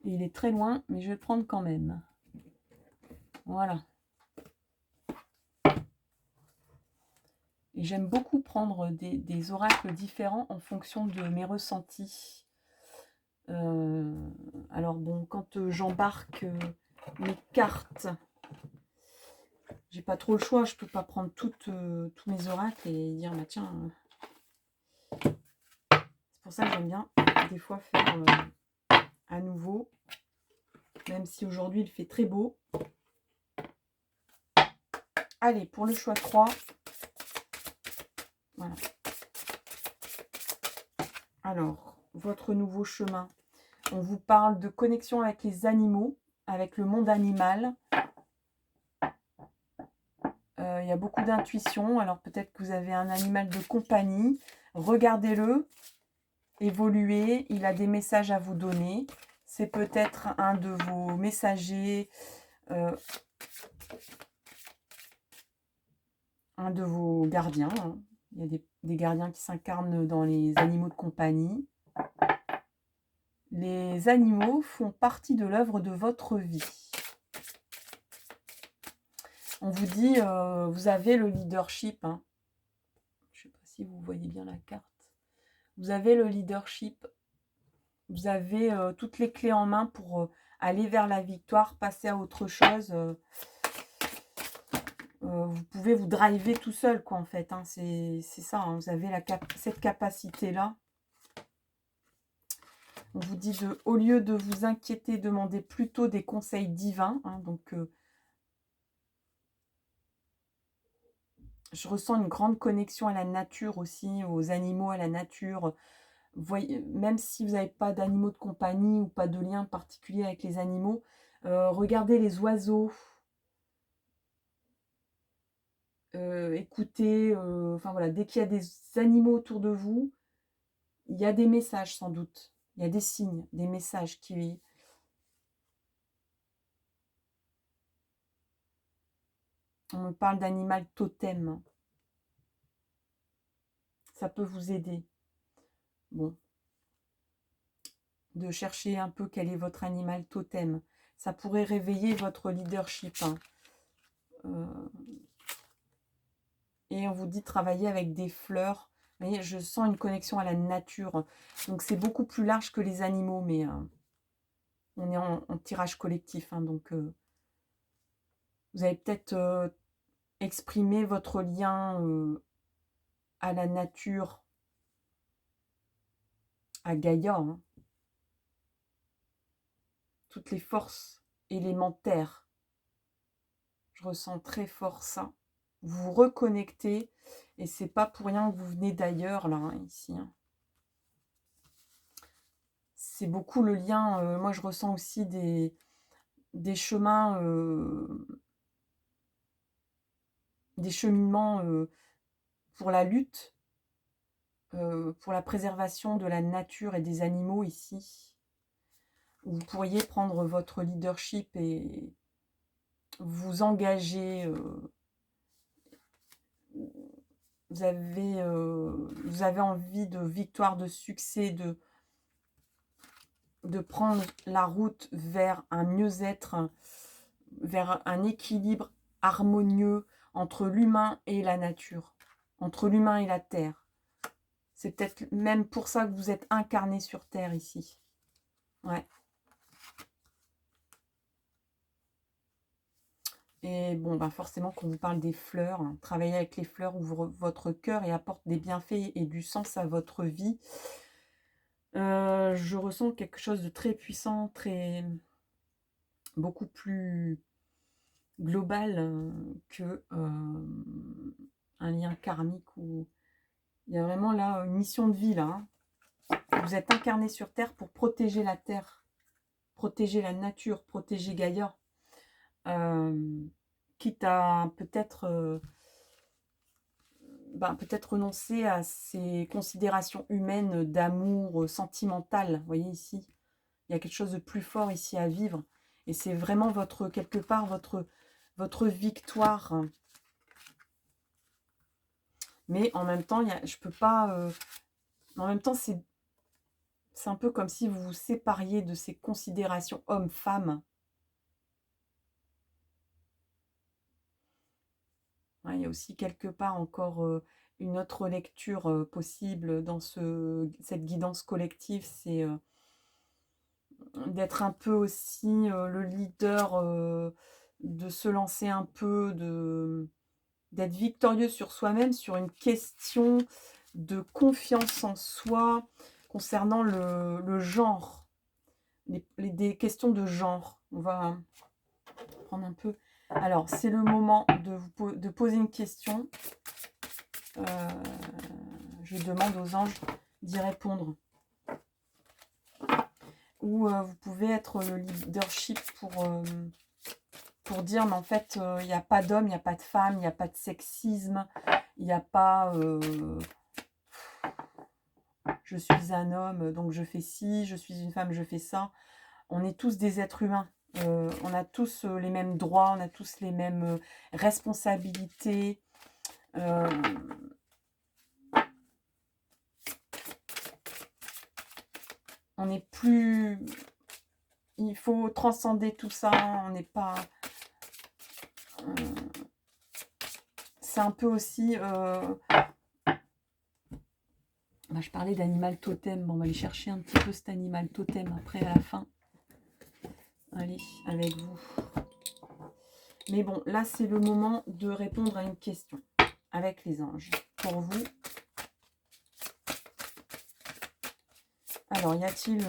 Et il est très loin, mais je vais le prendre quand même. Voilà. Et j'aime beaucoup prendre des oracles différents en fonction de mes ressentis. Alors bon, quand j'embarque mes cartes, j'ai pas trop le choix, je peux pas prendre tous mes oracles et dire bah tiens, c'est pour ça que j'aime bien des fois faire à nouveau, même si aujourd'hui il fait très beau. Allez, pour le choix 3, voilà. Alors, votre nouveau chemin. On vous parle de connexion avec les animaux, avec le monde animal. Il y a beaucoup d'intuition. Alors peut-être que vous avez un animal de compagnie. Regardez-le, évoluer. Il a des messages à vous donner. C'est peut-être un de vos messagers, un de vos gardiens. Hein. Il y a des gardiens qui s'incarnent dans les animaux de compagnie. Les animaux font partie de l'œuvre de votre vie. On vous dit, vous avez le leadership. Hein. Je ne sais pas si vous voyez bien la carte. Vous avez le leadership. Vous avez toutes les clés en main pour aller vers la victoire, passer à autre chose. Vous pouvez vous driver tout seul, quoi, en fait. Hein. C'est ça, hein. Vous avez cette capacité-là. On vous dit, au lieu de vous inquiéter, demandez plutôt des conseils divins. Hein. Donc, je ressens une grande connexion à la nature aussi, aux animaux, à la nature. Voyez, même si vous n'avez pas d'animaux de compagnie ou pas de lien particulier avec les animaux, regardez les oiseaux. Écoutez, enfin voilà, dès qu'il y a des animaux autour de vous, il y a des messages sans doute. Il y a des signes, des messages qui... On me parle d'animal totem. Ça peut vous aider. Bon. De chercher un peu quel est votre animal totem. Ça pourrait réveiller votre leadership. Hein. Et on vous dit travailler avec des fleurs. Vous voyez, je sens une connexion à la nature. Donc c'est beaucoup plus large que les animaux, mais on est en tirage collectif. Hein, donc vous avez peut-être exprimé votre lien à la nature, à Gaïa. Hein. Toutes les forces élémentaires. Je ressens très fort ça. Vous vous reconnectez et c'est pas pour rien que vous venez d'ailleurs là, hein, ici. Hein. C'est beaucoup le lien. Moi, je ressens aussi des chemins, des cheminements pour la lutte, pour la préservation de la nature et des animaux ici. Vous pourriez prendre votre leadership et vous engager. Vous avez envie de victoire, de succès, de prendre la route vers un mieux-être, vers un équilibre harmonieux entre l'humain et la nature, entre l'humain et la terre. C'est peut-être même pour ça que vous êtes incarné sur Terre ici. Ouais. Et bon, bah forcément, quand vous parle des fleurs, hein, travailler avec les fleurs ouvre votre cœur et apporte des bienfaits et du sens à votre vie. Je ressens quelque chose de très puissant, beaucoup plus global que un lien karmique. Où il y a vraiment là une mission de vie. Là, hein. Vous êtes incarné sur Terre pour protéger la Terre, protéger la nature, protéger Gaïa. Quitte à peut-être peut-être renoncer à ces considérations humaines d'amour sentimental. Vous voyez ici, il y a quelque chose de plus fort ici à vivre. Et c'est vraiment quelque part, votre victoire. Mais en même temps, je peux pas... en même temps, c'est un peu comme si vous vous sépariez de ces considérations homme-femme. Ouais, il y a aussi quelque part encore une autre lecture possible dans cette guidance collective, c'est d'être un peu aussi le leader, de se lancer un peu, d'être victorieux sur soi-même, sur une question de confiance en soi concernant le genre, des questions de genre. On va prendre un peu. Alors, c'est le moment de poser une question. Je demande aux anges d'y répondre. Ou vous pouvez être le leadership pour dire, mais en fait, il n'y a pas d'homme, il n'y a pas de femme, il n'y a pas de sexisme, il n'y a pas... je suis un homme, donc je fais ci, je suis une femme, je fais ça. On est tous des êtres humains. On a tous les mêmes droits, on a tous les mêmes responsabilités. On n'est plus... Il faut transcender tout ça. On n'est pas... c'est un peu aussi... je parlais d'animal totem. Bon, on va aller chercher un petit peu cet animal totem après, à la fin. Allez, avec vous. Mais bon, là, c'est le moment de répondre à une question avec les anges. Pour vous. Alors, y a-t-il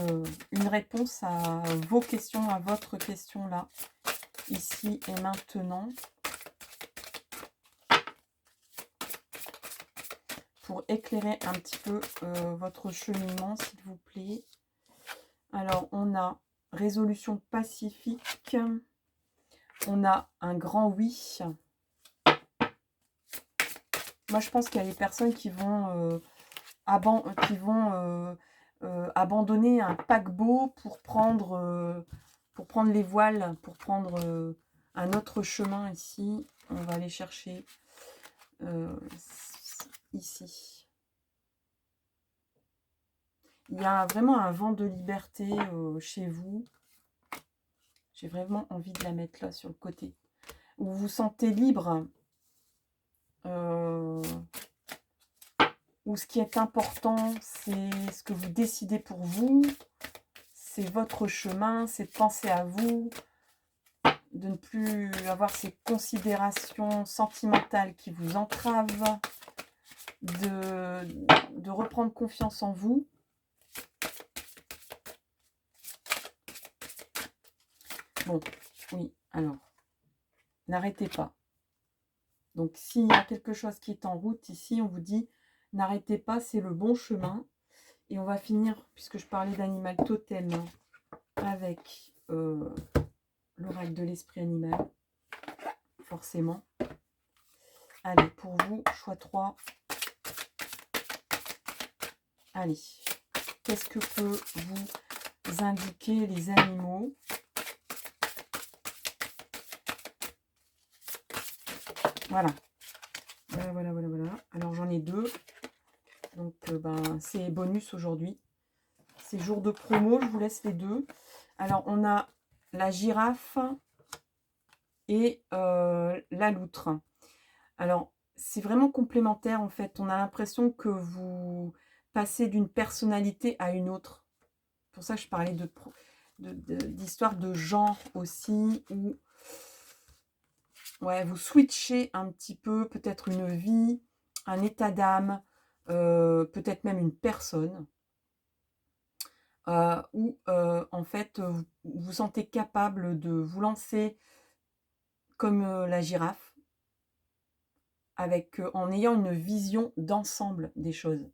une réponse à vos questions, à votre question là, ici et maintenant, pour éclairer un petit peu votre cheminement, s'il vous plaît. Alors, on a résolution pacifique, on a un grand oui. Moi, je pense qu'il y a des personnes qui vont, abandonner un paquebot pour prendre les voiles, pour prendre un autre chemin ici. On va aller chercher ici. Il y a vraiment un vent de liberté chez vous. J'ai vraiment envie de la mettre là sur le côté. Vous vous sentez libre. Où ce qui est important, c'est ce que vous décidez pour vous. C'est votre chemin, c'est de penser à vous. De ne plus avoir ces considérations sentimentales qui vous entravent. De reprendre confiance en vous. Bon, oui, alors, n'arrêtez pas. Donc, s'il y a quelque chose qui est en route ici, on vous dit, n'arrêtez pas, c'est le bon chemin. Et on va finir, puisque je parlais d'animal totem, avec l'oracle de l'esprit animal, forcément. Allez, pour vous, choix 3. Allez, qu'est-ce que peut vous indiquer les animaux ? Voilà. Voilà. Alors, j'en ai 2. Donc, c'est bonus aujourd'hui. C'est jour de promo, je vous laisse les 2. Alors, on a la girafe et la loutre. Alors, c'est vraiment complémentaire, en fait. On a l'impression que vous passez d'une personnalité à une autre. C'est pour ça que je parlais d'histoire de genre aussi, où ouais, vous switchez un petit peu, peut-être une vie, un état d'âme, peut-être même une personne, où en fait, vous vous sentez capable de vous lancer comme la girafe, en ayant une vision d'ensemble des choses.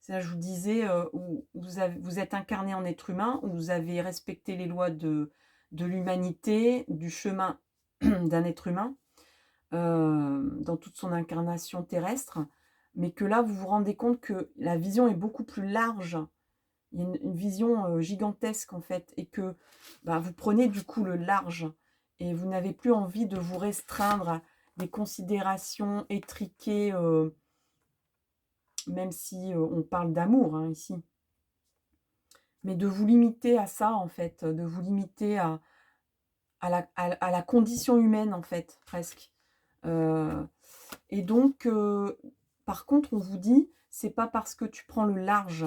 C'est là, je vous disais, où vous êtes incarné en être humain, où vous avez respecté les lois de l'humanité, du chemin d'un être humain, dans toute son incarnation terrestre, mais que là, vous vous rendez compte que la vision est beaucoup plus large Il y a une vision gigantesque en fait, et que vous prenez du coup le large et vous n'avez plus envie de vous restreindre à des considérations étriquées, même si on parle d'amour hein, ici, mais de vous limiter à ça en fait, de vous limiter à la condition humaine en fait, presque. Et donc, par contre, on vous dit, c'est pas parce que tu prends le large,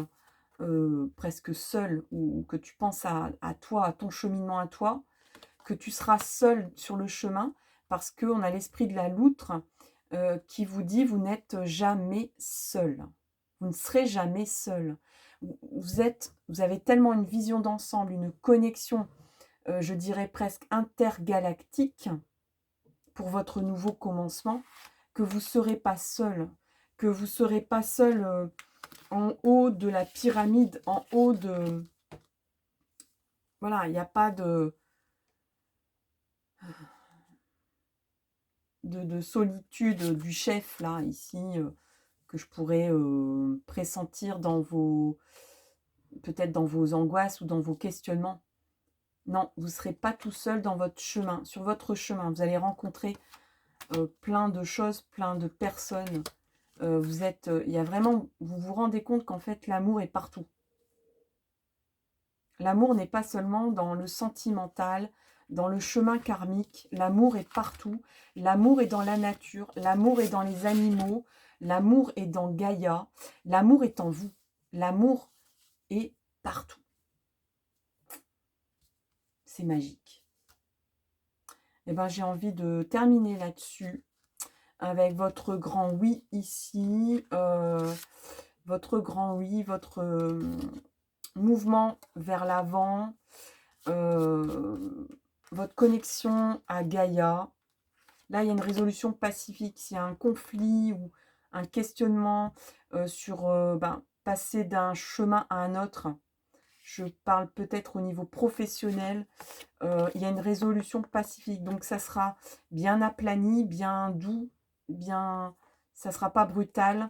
presque seul, ou que tu penses à toi, à ton cheminement à toi, que tu seras seul sur le chemin, parce qu'on a l'esprit de la loutre qui vous dit, vous n'êtes jamais seul. Vous ne serez jamais seul. Vous avez tellement une vision d'ensemble, une connexion, je dirais presque intergalactique, pour votre nouveau commencement, que vous ne serez pas seul, que vous ne serez pas seul en haut de la pyramide, en haut de... Voilà, il n'y a pas de solitude du chef, là, ici, que je pourrais pressentir dans vos... peut-être dans vos angoisses ou dans vos questionnements. Non, vous ne serez pas tout seul dans votre chemin, sur votre chemin. Vous allez rencontrer plein de choses, plein de personnes. Il y a vraiment, vous vous rendez compte qu'en fait, l'amour est partout. L'amour n'est pas seulement dans le sentimental, dans le chemin karmique. L'amour est partout. L'amour est dans la nature. L'amour est dans les animaux. L'amour est dans Gaïa. L'amour est en vous. L'amour est partout. C'est magique. Et ben, j'ai envie de terminer là-dessus avec votre grand oui ici. Votre grand oui, votre mouvement vers l'avant, votre connexion à Gaïa. Là, il y a une résolution pacifique. S'il y a un conflit ou un questionnement sur passer d'un chemin à un autre, je parle peut-être au niveau professionnel, il y a une résolution pacifique. Donc, ça sera bien aplani, bien doux, bien... ça ne sera pas brutal.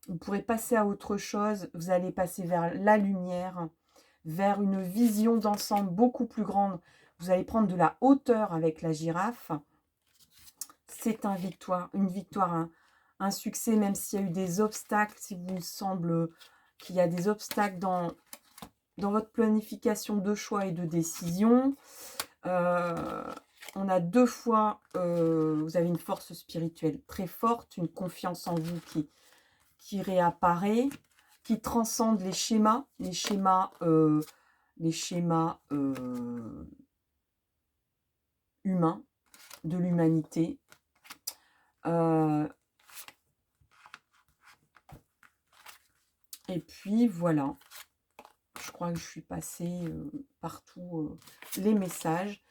Vous pourrez passer à autre chose. Vous allez passer vers la lumière, vers une vision d'ensemble beaucoup plus grande. Vous allez prendre de la hauteur avec la girafe. C'est une victoire, un succès, même s'il y a eu des obstacles, si vous semble qu'il y a des obstacles dans votre planification de choix et de décision. On a 2 fois, vous avez une force spirituelle très forte, une confiance en vous qui réapparaît, qui transcende les schémas humains, de l'humanité. Et puis voilà, je crois que je suis passée partout les messages.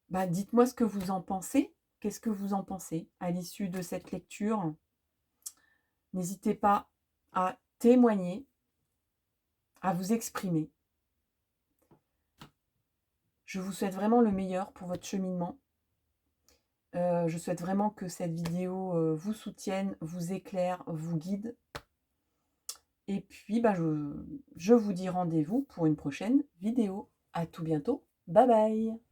Dites-moi ce que vous en pensez. Qu'est-ce que vous en pensez à l'issue de cette lecture? N'hésitez pas à témoigner, à vous exprimer. Je vous souhaite vraiment le meilleur pour votre cheminement. Je souhaite vraiment que cette vidéo vous soutienne, vous éclaire, vous guide. Et puis, je vous dis rendez-vous pour une prochaine vidéo. À tout bientôt. Bye bye.